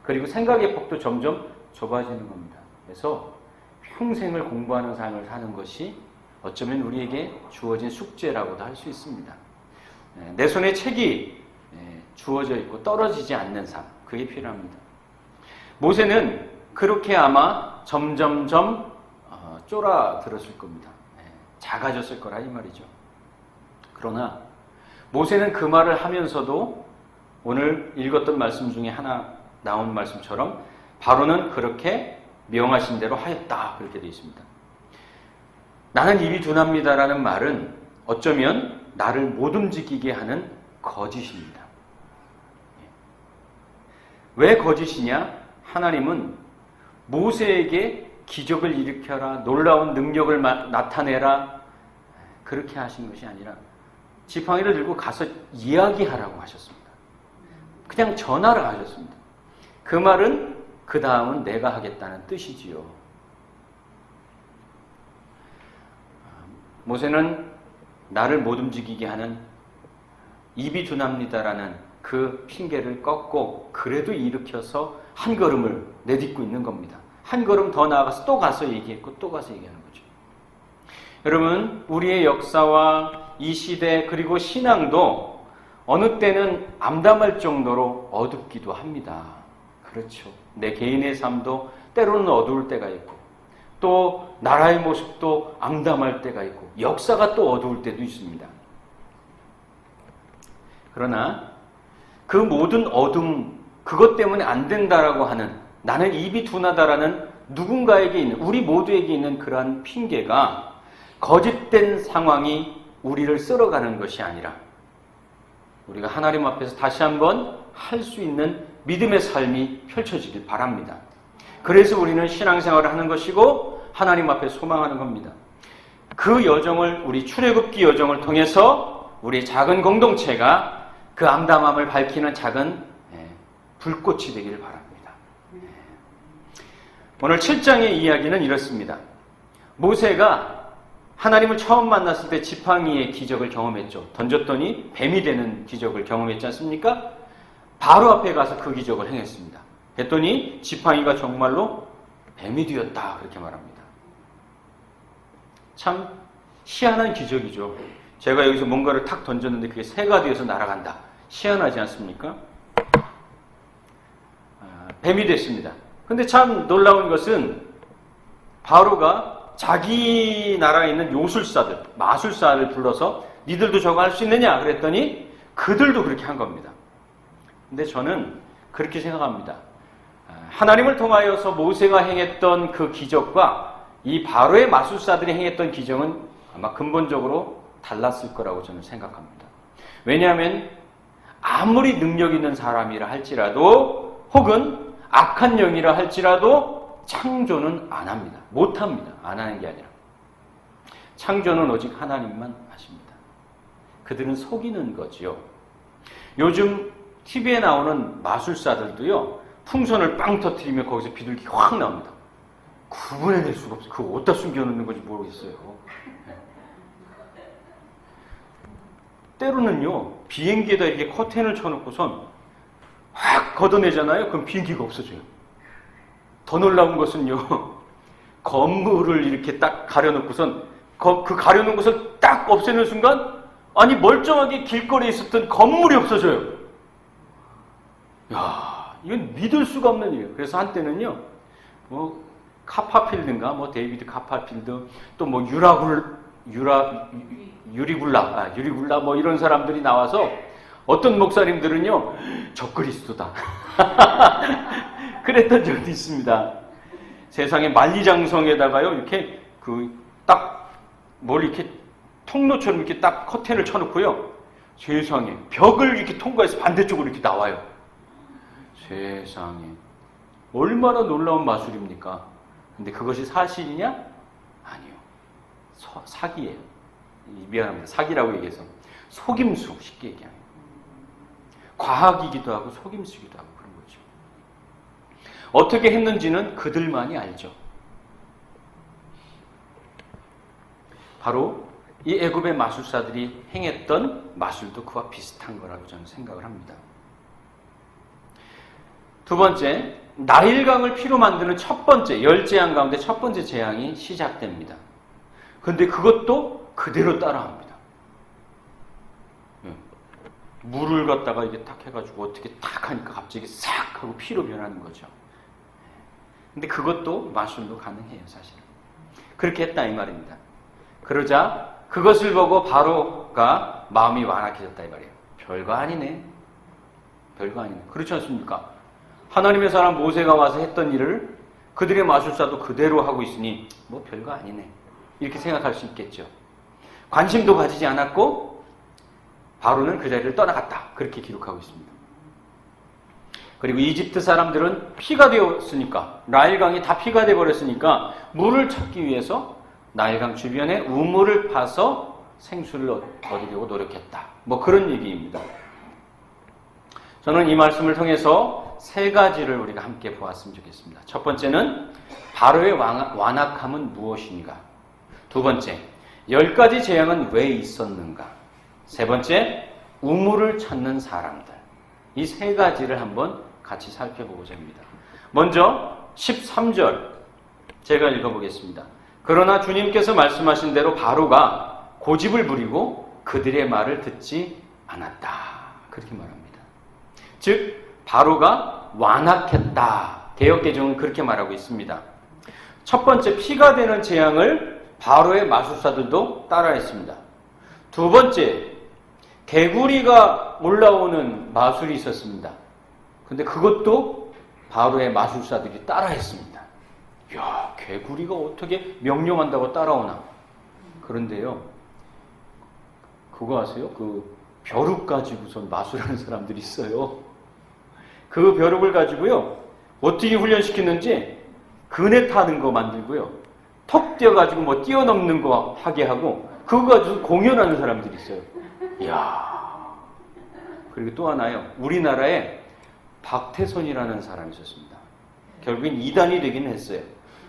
그리고 생각의 폭도 점점 좁아지는 겁니다. 그래서 평생을 공부하는 삶을 사는 것이 어쩌면 우리에게 주어진 숙제라고도 할 수 있습니다. 내 손에 책이 주어져 있고 떨어지지 않는 삶, 그게 필요합니다. 모세는 그렇게 아마 점점점 쫄아들었을 겁니다. 작아졌을 거라 이 말이죠. 그러나 모세는 그 말을 하면서도 오늘 읽었던 말씀 중에 하나 나온 말씀처럼 바로는 그렇게 명하신 대로 하였다, 그렇게 되어 있습니다. 나는 입이 둔합니다라는 말은 어쩌면 나를 못 움직이게 하는 거짓입니다. 왜 거짓이냐? 하나님은 모세에게 기적을 일으켜라, 놀라운 능력을 나타내라, 그렇게 하신 것이 아니라 지팡이를 들고 가서 이야기하라고 하셨습니다. 그냥 전하라 하셨습니다. 그 말은 그 다음은 내가 하겠다는 뜻이지요. 모세는 나를 못 움직이게 하는 입이 둔합니다라는 그 핑계를 꺾고 그래도 일으켜서 한 걸음을 내딛고 있는 겁니다. 한 걸음 더 나아가서 또 가서 얘기했고 또 가서 얘기하는 거죠. 여러분, 우리의 역사와 이 시대 그리고 신앙도 어느 때는 암담할 정도로 어둡기도 합니다. 그렇죠. 내 개인의 삶도 때로는 어두울 때가 있고 또 나라의 모습도 암담할 때가 있고 역사가 또 어두울 때도 있습니다. 그러나 그 모든 어둠, 그것 때문에 안 된다라고 하는, 나는 입이 둔하다라는 누군가에게 있는, 우리 모두에게 있는 그러한 핑계가 거짓된 상황이 우리를 쓸어가는 것이 아니라 우리가 하나님 앞에서 다시 한번 할 수 있는 믿음의 삶이 펼쳐지길 바랍니다. 그래서 우리는 신앙생활을 하는 것이고 하나님 앞에 소망하는 겁니다. 그 여정을, 우리 출애굽기 여정을 통해서 우리 작은 공동체가 그 암담함을 밝히는 작은 불꽃이 되기를 바랍니다. 오늘 7장의 이야기는 이렇습니다. 모세가 하나님을 처음 만났을 때 지팡이의 기적을 경험했죠. 던졌더니 뱀이 되는 기적을 경험했지 않습니까? 바로 앞에 가서 그 기적을 행했습니다. 했더니 지팡이가 정말로 뱀이 되었다, 그렇게 말합니다. 참 희한한 기적이죠. 제가 여기서 뭔가를 탁 던졌는데 그게 새가 되어서 날아간다. 희한하지 않습니까? 뱀이 됐습니다. 근데 참 놀라운 것은 바로가 자기 나라에 있는 요술사들, 마술사를 불러서 니들도 저거 할 수 있느냐 그랬더니 그들도 그렇게 한 겁니다. 근데 저는 그렇게 생각합니다. 하나님을 통하여서 모세가 행했던 그 기적과 이 바로의 마술사들이 행했던 기적은 아마 근본적으로 달랐을 거라고 저는 생각합니다. 왜냐하면 아무리 능력 있는 사람이라 할지라도 혹은 악한 영이라 할지라도 창조는 안 합니다. 못 합니다. 안 하는 게 아니라. 창조는 오직 하나님만 하십니다. 그들은 속이는 거지요. 요즘 TV에 나오는 마술사들도요, 풍선을 빵 터뜨리면 거기서 비둘기 확 나옵니다. 구분해낼 수가 없어요. 그거 어디다 숨겨놓는 건지 모르겠어요. 때로는요, 비행기에다 이렇게 커튼을 쳐놓고선 확 걷어내잖아요. 그럼 비행기가 없어져요. 더 놀라운 것은요, 건물을 이렇게 딱 가려놓고선 그 가려놓은 것을 딱 없애는 순간 아니 멀쩡하게 길거리에 있었던 건물이 없어져요. 야, 이건 믿을 수가 없는 일이에요. 그래서 한때는요, 뭐 카파필드인가, 뭐 데이비드 카파필드, 또 뭐 유리굴라 뭐 이런 사람들이 나와서 어떤 목사님들은요, 저 그리스도다. 그랬던 적도 있습니다. 세상에 만리장성에다가요, 이렇게 뭘 이렇게 통로처럼 이렇게 딱 커튼을 쳐놓고요, 세상에 벽을 이렇게 통과해서 반대쪽으로 이렇게 나와요. 세상에 얼마나 놀라운 마술입니까? 근데 그것이 사실이냐? 아니요. 사기예요. 미안합니다. 사기라고 얘기해서 속임수, 쉽게 얘기하면 과학이기도 하고 속임수기도 하고 그런 거죠. 어떻게 했는지는 그들만이 알죠. 바로 이 애굽의 마술사들이 행했던 마술도 그와 비슷한 거라고 저는 생각을 합니다. 두 번째, 나일강을 피로 만드는 첫 번째, 열 재앙 가운데 첫 번째 재앙이 시작됩니다. 근데 그것도 그대로 따라합니다. 물을 갖다가 이게 탁 해가지고 어떻게 탁 하니까 갑자기 싹 하고 피로 변하는 거죠. 근데 그것도 마술로 가능해요, 사실은. 그렇게 했다 이 말입니다. 그러자 그것을 보고 바로가 마음이 완악해졌다 이 말이에요. 별거 아니네. 별거 아니네. 그렇지 않습니까? 하나님의 사람 모세가 와서 했던 일을 그들의 마술사도 그대로 하고 있으니 뭐 별거 아니네. 이렇게 생각할 수 있겠죠. 관심도 가지지 않았고 바로는 그 자리를 떠나갔다. 그렇게 기록하고 있습니다. 그리고 이집트 사람들은 피가 되었으니까, 나일강이 다 피가 되어버렸으니까 물을 찾기 위해서 나일강 주변에 우물을 파서 생수를 얻으려고 노력했다. 뭐 그런 얘기입니다. 저는 이 말씀을 통해서 세 가지를 우리가 함께 보았으면 좋겠습니다. 첫 번째는 바로의 완악함은 무엇인가? 두 번째, 10가지 재앙은 왜 있었는가? 세 번째, 우물을 찾는 사람들. 이 세 가지를 한번 같이 살펴보고자 합니다. 먼저 13절 제가 읽어보겠습니다. 그러나 주님께서 말씀하신 대로 바로가 고집을 부리고 그들의 말을 듣지 않았다. 그렇게 말합니다. 즉 바로가 완악했다. 개역개정은 그렇게 말하고 있습니다. 첫 번째, 피가 되는 재앙을 바로의 마술사들도 따라했습니다. 두 번째, 개구리가 올라오는 마술이 있었습니다. 근데 그것도 바로의 마술사들이 따라했습니다. 이야, 개구리가 어떻게 명령한다고 따라오나? 그런데요, 그거 아세요? 그 벼룩 가지고선 마술하는 사람들이 있어요. 그 벼룩을 가지고요, 어떻게 훈련시키는지 그네 타는 거 만들고요, 턱 띄어가지고 뭐 뛰어넘는 거 하게 하고, 그거 가지고 공연하는 사람들이 있어요. 이야. 그리고 또 하나요, 우리나라에 박태선이라는 사람이 있었습니다. 결국엔 이단이 되긴 했어요.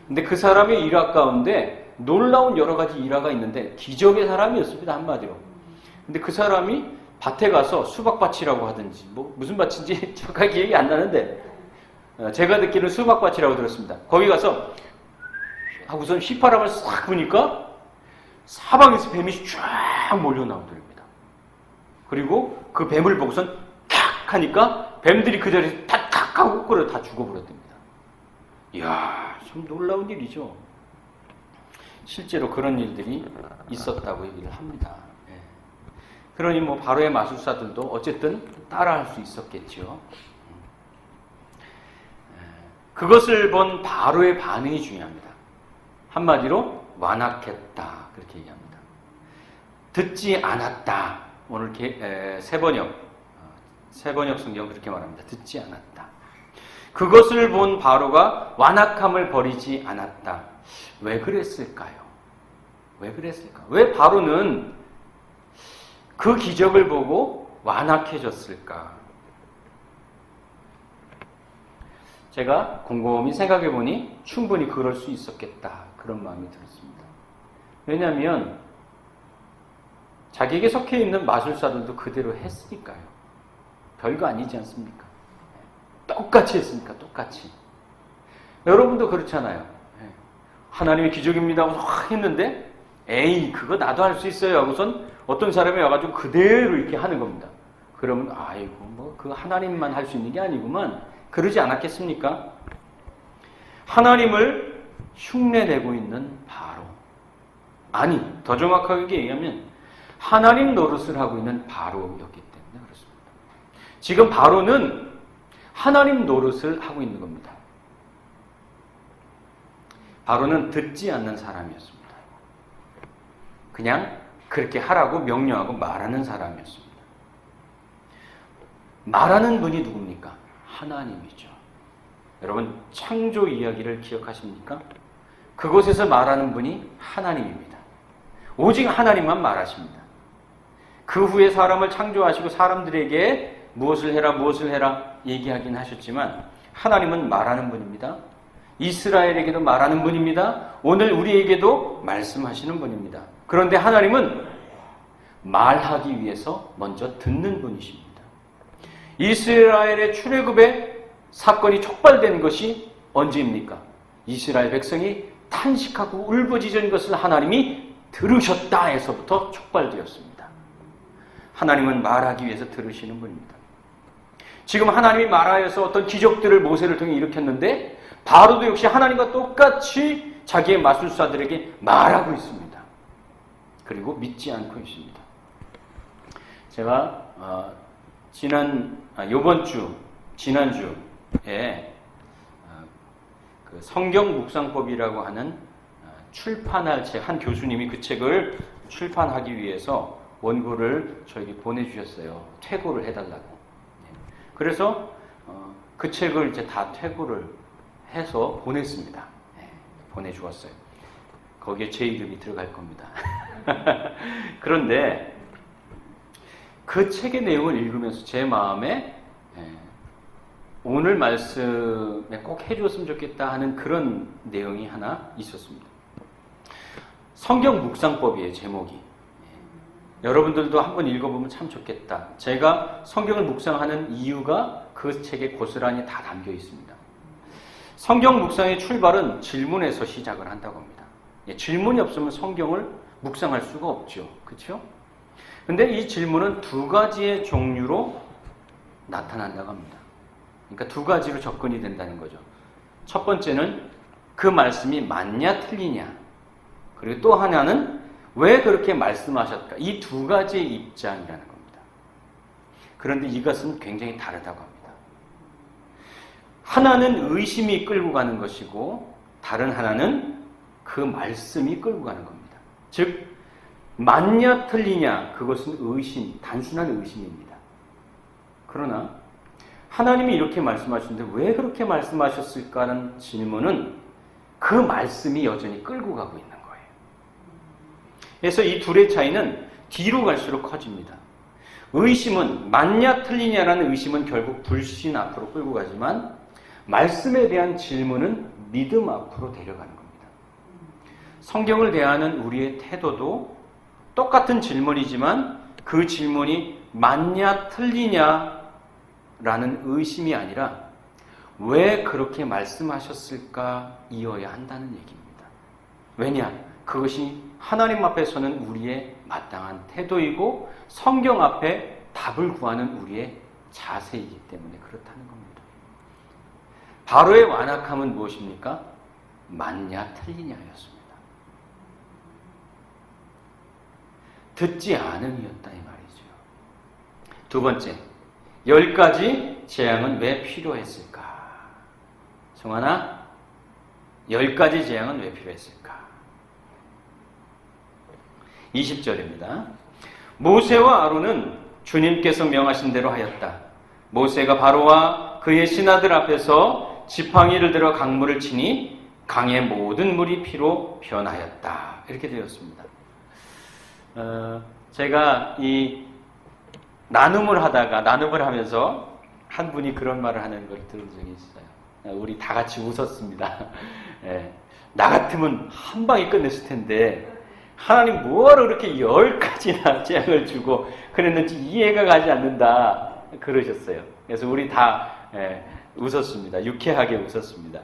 근데 그 사람의 일화 가운데 놀라운 여러 가지 일화가 있는데 기적의 사람이었습니다, 한마디로. 근데 그 사람이 밭에 가서 수박밭이라고 하든지 뭐 무슨 밭인지 정확하게 기억이 안 나는데 제가 듣기로는 수박밭이라고 들었습니다. 거기 가서 하고선 휘파람을 싹 부니까 사방에서 뱀이 쫙 몰려 나오더랍니다. 그리고 그 뱀을 보고선 탁 하니까 뱀들이 그 자리에서 탁탁 하고 끓어 다 죽어버렸답니다. 이야, 참 놀라운 일이죠. 실제로 그런 일들이 있었다고 얘기를 합니다. 예. 그러니 뭐 바로의 마술사들도 어쨌든 따라할 수 있었겠죠. 그것을 본 바로의 반응이 중요합니다. 한마디로 완악했다, 그렇게 얘기합니다. 듣지 않았다. 오늘 세번역 성경 그렇게 말합니다. 듣지 않았다. 그것을 본 바로가 완악함을 버리지 않았다. 왜 그랬을까요? 왜 그랬을까? 왜 바로는 그 기적을 보고 완악해졌을까? 제가 곰곰이 생각해 보니 충분히 그럴 수 있었겠다. 그런 마음이 들었습니다. 왜냐하면 자기에게 속해 있는 마술사들도 그대로 했으니까요. 별거 아니지 않습니까? 똑같이 했으니까, 똑같이. 여러분도 그렇잖아요. 하나님의 기적입니다 하고서 확 했는데 에이, 그거 나도 할 수 있어요 하고선 어떤 사람이 와가지고 그대로 이렇게 하는 겁니다. 그러면 아이고, 뭐 그 하나님만 할 수 있는 게 아니구만. 그러지 않았겠습니까? 하나님을 흉내내고 있는 바로. 아니, 더 정확하게 얘기하면 하나님 노릇을 하고 있는 바로였기 때문에 그렇습니다. 지금 바로는 하나님 노릇을 하고 있는 겁니다. 바로는 듣지 않는 사람이었습니다. 그냥 그렇게 하라고 명령하고 말하는 사람이었습니다. 말하는 분이 누굽니까? 하나님이죠. 여러분, 창조 이야기를 기억하십니까? 그곳에서 말하는 분이 하나님입니다. 오직 하나님만 말하십니다. 그 후에 사람을 창조하시고 사람들에게 무엇을 해라 얘기하긴 하셨지만 하나님은 말하는 분입니다. 이스라엘에게도 말하는 분입니다. 오늘 우리에게도 말씀하시는 분입니다. 그런데 하나님은 말하기 위해서 먼저 듣는 분이십니다. 이스라엘의 출애굽의 사건이 촉발된 것이 언제입니까? 이스라엘 백성이 탄식하고 울부짖은 것을 하나님이 들으셨다에서부터 촉발되었습니다. 하나님은 말하기 위해서 들으시는 분입니다. 지금 하나님이 말하여서 어떤 기적들을 모세를 통해 일으켰는데 바로도 역시 하나님과 똑같이 자기의 마술사들에게 말하고 있습니다. 그리고 믿지 않고 있습니다. 제가 지난주에 그 성경 묵상법이라고 하는 출판할 책, 한 교수님이 그 책을 출판하기 위해서 원고를 저에게 보내주셨어요. 퇴고를 해달라고. 그래서 그 책을 이제 다 퇴고를 해서 보냈습니다. 보내주었어요. 거기에 제 이름이 들어갈 겁니다. 그런데 그 책의 내용을 읽으면서 제 마음에 오늘 말씀에 꼭 해주었으면 좋겠다 하는 그런 내용이 하나 있었습니다. 성경 묵상법이에요, 제목이. 여러분들도 한번 읽어보면 참 좋겠다. 제가 성경을 묵상하는 이유가 그 책에 고스란히 다 담겨 있습니다. 성경 묵상의 출발은 질문에서 시작을 한다고 합니다. 질문이 없으면 성경을 묵상할 수가 없죠. 그렇죠? 근데 이 질문은 두 가지의 종류로 나타난다고 합니다. 그러니까 두 가지로 접근이 된다는 거죠. 첫 번째는 그 말씀이 맞냐 틀리냐. 그리고 또 하나는 왜 그렇게 말씀하셨을까? 이 두 가지의 입장이라는 겁니다. 그런데 이것은 굉장히 다르다고 합니다. 하나는 의심이 끌고 가는 것이고 다른 하나는 그 말씀이 끌고 가는 겁니다. 즉 맞냐 틀리냐 그것은 의심, 단순한 의심입니다. 그러나 하나님이 이렇게 말씀하시는데 왜 그렇게 말씀하셨을까라는 질문은 그 말씀이 여전히 끌고 가고 있는 거예요. 그래서 이 둘의 차이는 뒤로 갈수록 커집니다. 의심은 맞냐 틀리냐라는 의심은 결국 불신 앞으로 끌고 가지만 말씀에 대한 질문은 믿음 앞으로 데려가는 겁니다. 성경을 대하는 우리의 태도도 똑같은 질문이지만 그 질문이 맞냐 틀리냐라는 의심이 아니라 왜 그렇게 말씀하셨을까 이어야 한다는 얘기입니다. 왜냐? 그것이 하나님 앞에서는 우리의 마땅한 태도이고 성경 앞에 답을 구하는 우리의 자세이기 때문에 그렇다는 겁니다. 바로의 완악함은 무엇입니까? 맞냐 틀리냐였습니다. 듣지 않음이었다 이 말이죠. 두 번째, 10가지 재앙은 왜 필요했을까? 성환아, 10가지 재앙은 왜 필요했을까? 20절입니다. 모세와 아론은 주님께서 명하신 대로 하였다. 모세가 바로와 그의 신하들 앞에서 지팡이를 들어 강물을 치니 강의 모든 물이 피로 변하였다. 이렇게 되었습니다. 제가 이 나눔을 하면서 한 분이 그런 말을 하는 걸 들은 적이 있어요. 우리 다 같이 웃었습니다. 나 같으면 한 방에 끝냈을 텐데 하나님 뭐하러 그렇게 10가지나 재앙을 주고 그랬는지 이해가 가지 않는다 그러셨어요. 그래서 우리 다 웃었습니다. 유쾌하게 웃었습니다.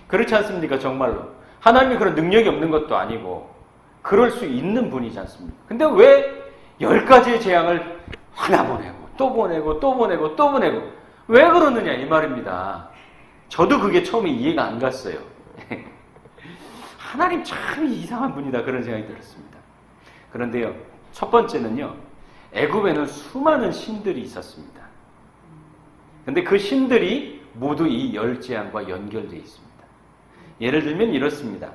그렇지 않습니까? 정말로 하나님이 그런 능력이 없는 것도 아니고 그럴 수 있는 분이지 않습니까? 근데 왜 10가지의 재앙을 하나 보내고 또 보내고 또 보내고 또 보내고 왜 그러느냐 이 말입니다. 저도 그게 처음에 이해가 안 갔어요. 하나님 참 이상한 분이다 그런 생각이 들었습니다. 그런데요, 첫 번째는요, 애굽에는 수많은 신들이 있었습니다. 그런데 그 신들이 모두 이 10재앙과 연결되어 있습니다. 예를 들면 이렇습니다.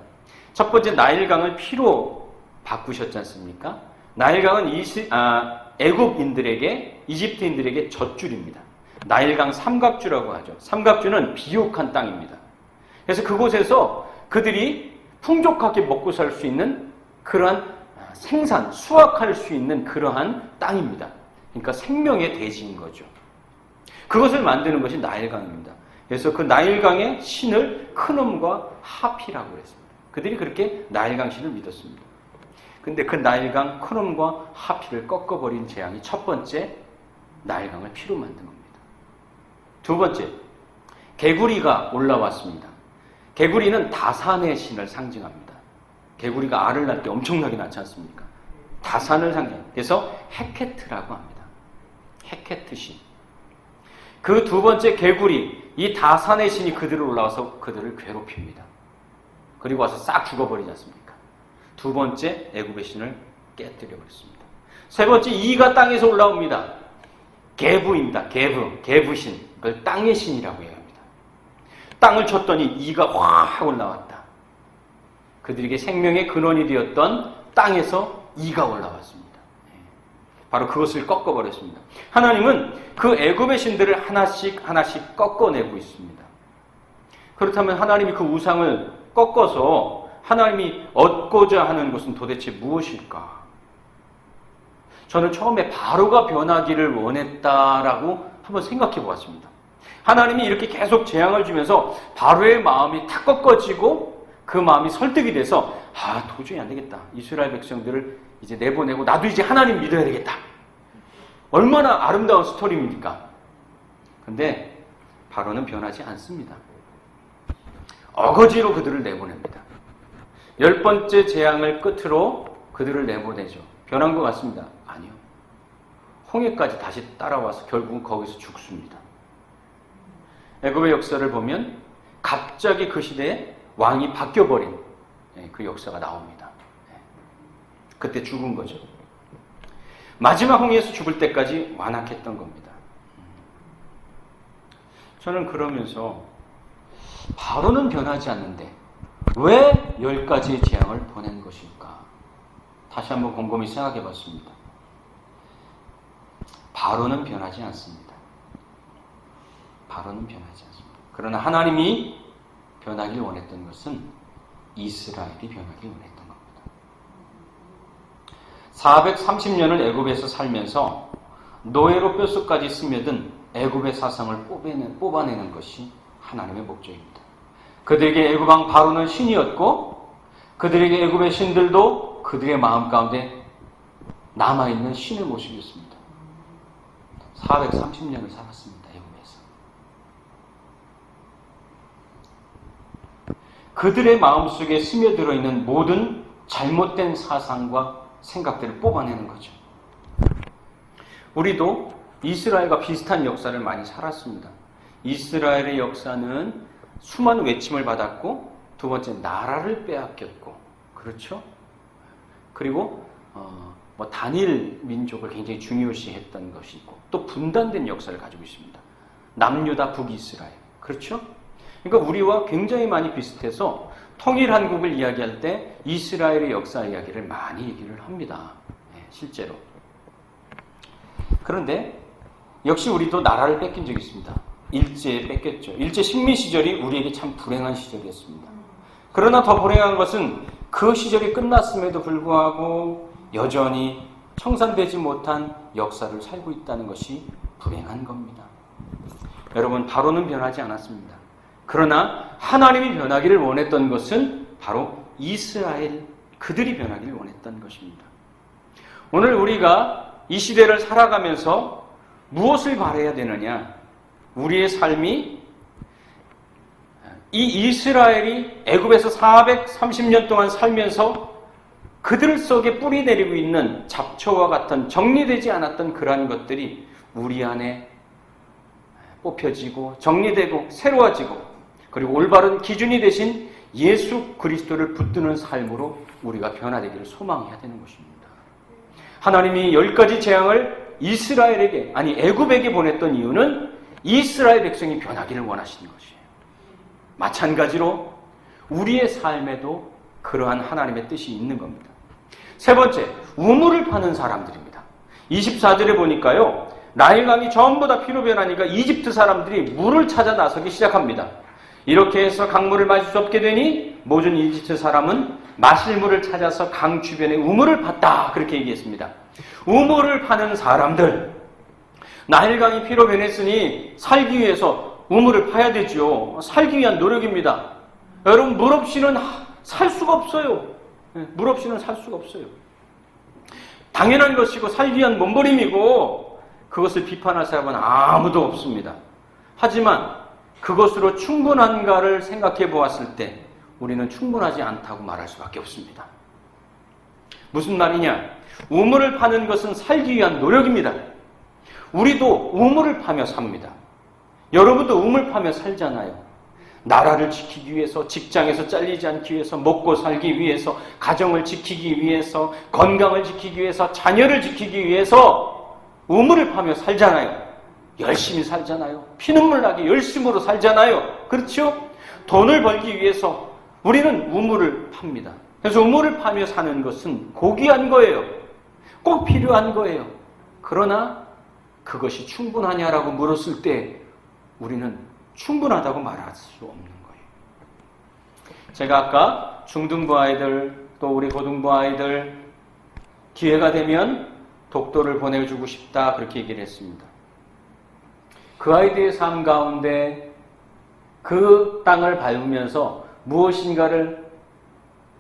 첫 번째, 나일강을 피로 바꾸셨지 않습니까? 나일강은 애굽인들에게, 이집트인들에게 젖줄입니다. 나일강 삼각주라고 하죠. 삼각주는 비옥한 땅입니다. 그래서 그곳에서 그들이 풍족하게 먹고 살 수 있는 그러한 생산, 수확할 수 있는 그러한 땅입니다. 그러니까 생명의 대지인 거죠. 그것을 만드는 것이 나일강입니다. 그래서 그 나일강의 신을 크놈과 하피라고 했습니다. 그들이 그렇게 나일강 신을 믿었습니다. 근데 그 나일강 크놈과 하피를 꺾어버린 재앙이 첫 번째 나일강을 피로 만든 겁니다. 두 번째, 개구리가 올라왔습니다. 개구리는 다산의 신을 상징합니다. 개구리가 알을 낳을 때 엄청나게 낳지 않습니까? 다산을 상징합니다. 그래서 헤케트라고 합니다. 헤케트 신. 그 두 번째 개구리, 이 다산의 신이 그들을 올라와서 그들을 괴롭힙니다. 그리고 와서 싹 죽어버리지 않습니까? 두 번째 애굽의 신을 깨뜨려 버렸습니다. 세 번째 이가 땅에서 올라옵니다. 게부입니다. 게부신. 그걸 땅의 신이라고 해야 합니다. 땅을 쳤더니 이가 확 올라왔다. 그들에게 생명의 근원이 되었던 땅에서 이가 올라왔습니다. 바로 그것을 꺾어버렸습니다. 하나님은 그 애굽의 신들을 하나씩 하나씩 꺾어내고 있습니다. 그렇다면 하나님이 그 우상을 꺾어서 하나님이 얻고자 하는 것은 도대체 무엇일까? 저는 처음에 바로가 변하기를 원했다라고 한번 생각해 보았습니다. 하나님이 이렇게 계속 재앙을 주면서 바로의 마음이 탁 꺾어지고 그 마음이 설득이 돼서 도저히 안 되겠다. 이스라엘 백성들을 이제 내보내고 나도 이제 하나님 믿어야 되겠다. 얼마나 아름다운 스토리입니까? 근데 바로는 변하지 않습니다. 어거지로 그들을 내보냅니다. 10번째 재앙을 끝으로 그들을 내보내죠. 변한 것 같습니다. 아니요. 홍해까지 다시 따라와서 결국은 거기서 죽습니다. 애굽의 역사를 보면 갑자기 그 시대에 왕이 바뀌어버린 그 역사가 나옵니다. 그때 죽은 거죠. 마지막 홍해에서 죽을 때까지 완악했던 겁니다. 저는 그러면서 바로는 변하지 않는데 왜 10가지의 재앙을 보낸 것일까? 다시 한번 곰곰이 생각해 봤습니다. 바로는 변하지 않습니다. 바로는 변하지 않습니다. 그러나 하나님이 변하길 원했던 것은 이스라엘이 변하길 원했던 겁니다. 430년을 애굽에서 살면서 노예로 뼛속까지 스며든 애굽의 사상을 뽑아내는 것이 하나님의 목적입니다. 그들에게 애굽 왕 바로는 신이었고 그들에게 애굽의 신들도 그들의 마음 가운데 남아있는 신의 모습이었습니다. 430년을 살았습니다. 애굽에서. 그들의 마음속에 스며들어 있는 모든 잘못된 사상과 생각들을 뽑아내는 거죠. 우리도 이스라엘과 비슷한 역사를 많이 살았습니다. 이스라엘의 역사는 수많은 외침을 받았고 두 번째 나라를 빼앗겼고 그렇죠? 그리고 단일 민족을 굉장히 중요시했던 것이 있고 또 분단된 역사를 가지고 있습니다. 남유다 북이스라엘 그렇죠? 그러니까 우리와 굉장히 많이 비슷해서 통일한국을 이야기할 때 이스라엘의 역사 이야기를 많이 얘기를 합니다. 실제로. 그런데 역시 우리도 나라를 뺏긴 적이 있습니다. 일제에 뺏겼죠. 일제 식민 시절이 우리에게 참 불행한 시절이었습니다. 그러나 더 불행한 것은 그 시절이 끝났음에도 불구하고 여전히 청산되지 못한 역사를 살고 있다는 것이 불행한 겁니다. 여러분, 바로는 변하지 않았습니다. 그러나 하나님이 변하기를 원했던 것은 바로 이스라엘, 그들이 변하기를 원했던 것입니다. 오늘 우리가 이 시대를 살아가면서 무엇을 바라야 되느냐? 우리의 삶이 이 이스라엘이 애굽에서 430년 동안 살면서 그들 속에 뿌리 내리고 있는 잡초와 같은 정리되지 않았던 그러한 것들이 우리 안에 뽑혀지고 정리되고 새로워지고 그리고 올바른 기준이 되신 예수 그리스도를 붙드는 삶으로 우리가 변화되기를 소망해야 되는 것입니다. 하나님이 10가지 재앙을 이스라엘에게, 아니 애굽에게 보냈던 이유는 이스라엘 백성이 변하기를 원하시는 것이에요. 마찬가지로 우리의 삶에도 그러한 하나님의 뜻이 있는 겁니다. 세 번째, 우물을 파는 사람들입니다. 24절에 보니까요, 나일강이 전부 다 피로 변하니까 이집트 사람들이 물을 찾아 나서기 시작합니다. 이렇게 해서 강물을 마실 수 없게 되니 모든 이집트 사람은 마실 물을 찾아서 강 주변에 우물을 팠다. 그렇게 얘기했습니다. 우물을 파는 사람들, 나일강이 피로 변했으니 살기 위해서 우물을 파야 되죠. 살기 위한 노력입니다. 여러분, 물 없이는 살 수가 없어요. 물 없이는 살 수가 없어요. 당연한 것이고 살기 위한 몸부림이고 그것을 비판할 사람은 아무도 없습니다. 하지만 그것으로 충분한가를 생각해 보았을 때 우리는 충분하지 않다고 말할 수밖에 없습니다. 무슨 말이냐? 우물을 파는 것은 살기 위한 노력입니다. 우리도 우물을 파며 삽니다. 여러분도 우물 파며 살잖아요. 나라를 지키기 위해서, 직장에서 잘리지 않기 위해서, 먹고 살기 위해서, 가정을 지키기 위해서, 건강을 지키기 위해서, 자녀를 지키기 위해서 우물을 파며 살잖아요. 열심히 살잖아요. 피눈물 나게 열심으로 살잖아요. 그렇죠? 돈을 벌기 위해서 우리는 우물을 팝니다. 그래서 우물을 파며 사는 것은 고귀한 거예요. 꼭 필요한 거예요. 그러나 그것이 충분하냐라고 물었을 때 우리는 충분하다고 말할 수 없는 거예요. 제가 아까 중등부 아이들 또 우리 고등부 아이들 기회가 되면 독도를 보내주고 싶다 그렇게 얘기를 했습니다. 그 아이들의 삶 가운데 그 땅을 밟으면서 무엇인가를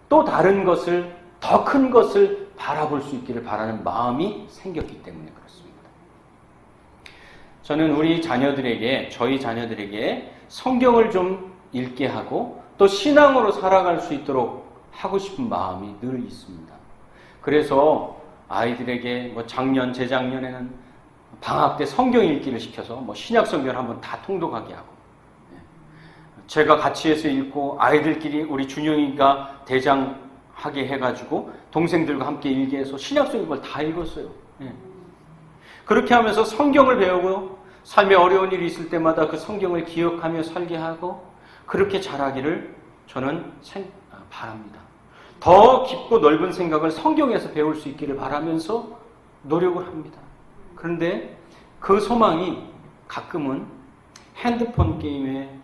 또 다른 것을 더 큰 것을 바라볼 수 있기를 바라는 마음이 생겼기 때문에 그렇습니다. 저는 우리 자녀들에게, 저희 자녀들에게 성경을 좀 읽게 하고 또 신앙으로 살아갈 수 있도록 하고 싶은 마음이 늘 있습니다. 그래서 아이들에게 작년, 재작년에는 방학 때 성경 읽기를 시켜서 신약 성경을 한번 다 통독하게 하고, 제가 같이 해서 읽고 아이들끼리 우리 준영이가 대장하게 해가지고 동생들과 함께 읽게 해서 신약 성경을 다 읽었어요. 그렇게 하면서 성경을 배우고 삶에 어려운 일이 있을 때마다 그 성경을 기억하며 살게 하고 그렇게 자라기를 저는 바랍니다. 더 깊고 넓은 생각을 성경에서 배울 수 있기를 바라면서 노력을 합니다. 그런데 그 소망이 가끔은 핸드폰 게임에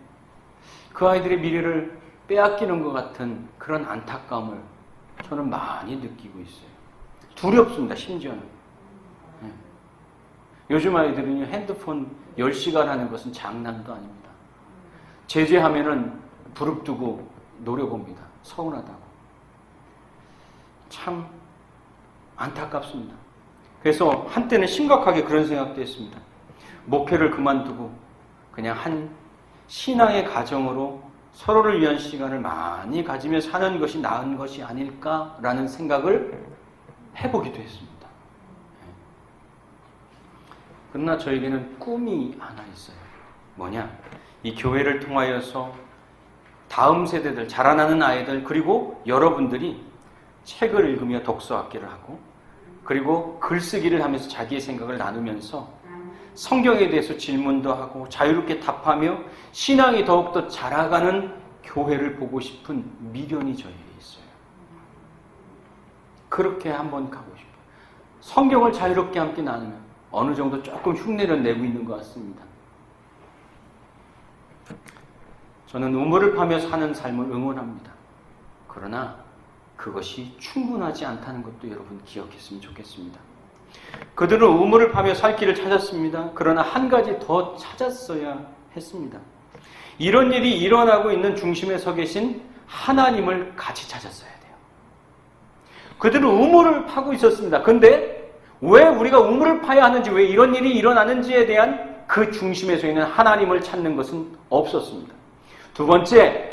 그 아이들의 미래를 빼앗기는 것 같은 그런 안타까움을 저는 많이 느끼고 있어요. 두렵습니다, 심지어는. 요즘 아이들은 핸드폰 10시간 하는 것은 장난도 아닙니다. 제재하면은 부릅뜨고 노려봅니다. 서운하다고. 참 안타깝습니다. 그래서 한때는 심각하게 그런 생각도 했습니다. 목회를 그만두고 그냥 한 신앙의 가정으로 서로를 위한 시간을 많이 가지며 사는 것이 나은 것이 아닐까라는 생각을 해보기도 했습니다. 그러나 저에게는 꿈이 하나 있어요. 뭐냐? 이 교회를 통하여서 다음 세대들, 자라나는 아이들, 그리고 여러분들이 책을 읽으며 독서학기를 하고 그리고 글쓰기를 하면서 자기의 생각을 나누면서 성경에 대해서 질문도 하고 자유롭게 답하며 신앙이 더욱더 자라가는 교회를 보고 싶은 미련이 저에게 있어요. 그렇게 한번 가고 싶어요. 성경을 자유롭게 함께 나누면 어느 정도 조금 흉내를 내고 있는 것 같습니다. 저는 우물을 파며 사는 삶을 응원합니다. 그러나 그것이 충분하지 않다는 것도 여러분 기억했으면 좋겠습니다. 그들은 우물을 파며 살 길을 찾았습니다. 그러나 한 가지 더 찾았어야 했습니다. 이런 일이 일어나고 있는 중심에 서 계신 하나님을 같이 찾았어야 돼요. 그들은 우물을 파고 있었습니다. 그런데 왜 우리가 우물을 파야 하는지, 왜 이런 일이 일어나는지에 대한 그 중심에 서 있는 하나님을 찾는 것은 없었습니다. 두 번째,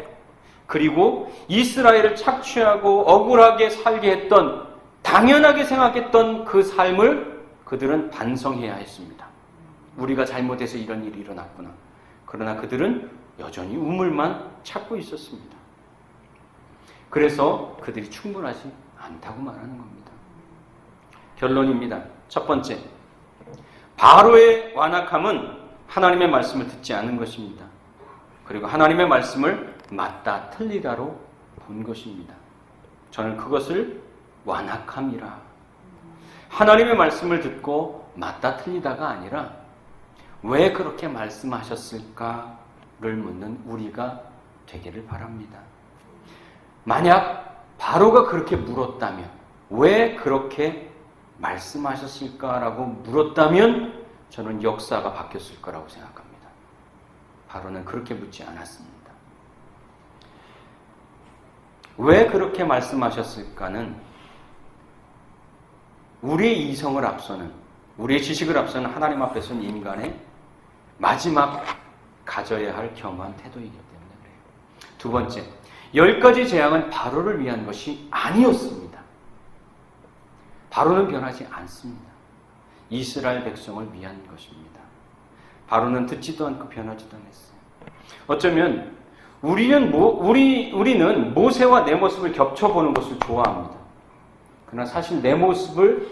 그리고 이스라엘을 착취하고 억울하게 살게 했던, 당연하게 생각했던 그 삶을 그들은 반성해야 했습니다. 우리가 잘못해서 이런 일이 일어났구나. 그러나 그들은 여전히 우물만 찾고 있었습니다. 그래서 그들이 충분하지 않다고 말하는 겁니다. 결론입니다. 첫 번째, 바로의 완악함은 하나님의 말씀을 듣지 않은 것입니다. 그리고 하나님의 말씀을 맞다 틀리다로 본 것입니다. 저는 그것을 완악함이라, 하나님의 말씀을 듣고 맞다 틀리다가 아니라 왜 그렇게 말씀하셨을까를 묻는 우리가 되기를 바랍니다. 만약 바로가 그렇게 물었다면, 왜 그렇게 말씀하셨을까라고 물었다면 저는 역사가 바뀌었을 거라고 생각합니다. 바로는 그렇게 묻지 않았습니다. 왜 그렇게 말씀하셨을까는 우리의 이성을 앞서는, 우리의 지식을 앞서는 하나님 앞에 선 인간의 마지막 가져야 할 겸허한 태도이기 때문에 그래요. 두 번째, 10가지 재앙은 바로를 위한 것이 아니었습니다. 바로는 변하지 않습니다. 이스라엘 백성을 위한 것입니다. 바로는 듣지도 않고 변하지도 않았어요. 어쩌면 우리는 모세와 내 모습을 겹쳐보는 것을 좋아합니다. 그러나 사실 내 모습을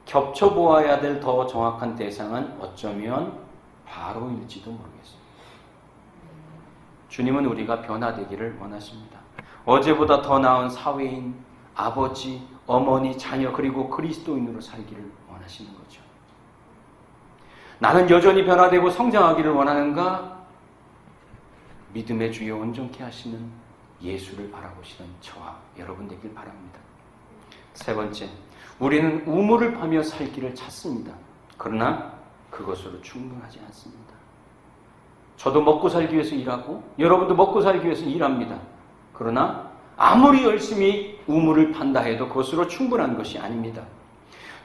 겹쳐보아야 될 더 정확한 대상은 어쩌면 바로일지도 모르겠습니다. 주님은 우리가 변화되기를 원하십니다. 어제보다 더 나은 사회인, 아버지, 어머니, 자녀 그리고 그리스도인으로 살기를 원하시는 거죠. 나는 여전히 변화되고 성장하기를 원하는가? 믿음의 주여 온전케 하시는 예수를 바라보시는 저와 여러분 되길 바랍니다. 세 번째, 우리는 우물을 파며 살 길을 찾습니다. 그러나 그것으로 충분하지 않습니다. 저도 먹고 살기 위해서 일하고 여러분도 먹고 살기 위해서 일합니다. 그러나 아무리 열심히 우물을 판다 해도 그것으로 충분한 것이 아닙니다.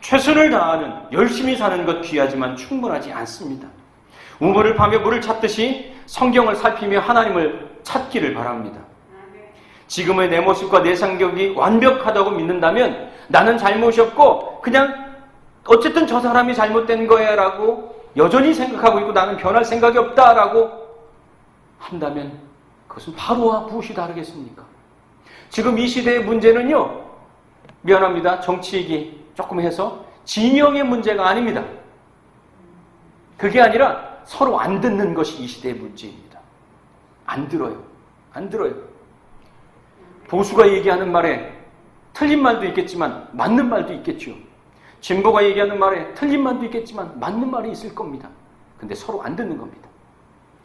최선을 다하는 열심히 사는 것 귀하지만 충분하지 않습니다. 우물을 파며 물을 찾듯이 성경을 살피며 하나님을 찾기를 바랍니다. 지금의 내 모습과 내 성격이 완벽하다고 믿는다면 나는 잘못이 없고 그냥 어쨌든 저 사람이 잘못된 거야 라고 여전히 생각하고 있고 나는 변할 생각이 없다라고 한다면 그것은 바로와 무엇이 다르겠습니까? 지금 이 시대의 문제는요, 미안합니다. 정치 얘기 조금 해서 진영의 문제가 아닙니다. 그게 아니라 서로 안 듣는 것이 이 시대의 문제입니다. 안 들어요. 안 들어요. 보수가 얘기하는 말에 틀린 말도 있겠지만 맞는 말도 있겠죠. 진보가 얘기하는 말에 틀린 말도 있겠지만 맞는 말이 있을 겁니다. 근데 서로 안 듣는 겁니다.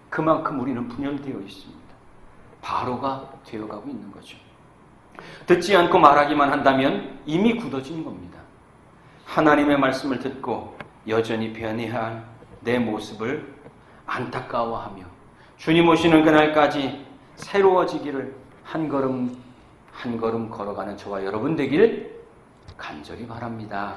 그만큼 우리는 분열되어 있습니다. 바로가 되어가고 있는 거죠. 듣지 않고 말하기만 한다면 이미 굳어진 겁니다. 하나님의 말씀을 듣고 여전히 변해야 할 내 모습을 안타까워하며 주님 오시는 그날까지 새로워지기를 한 걸음 한 걸음 걸어가는 저와 여러분 되길 간절히 바랍니다.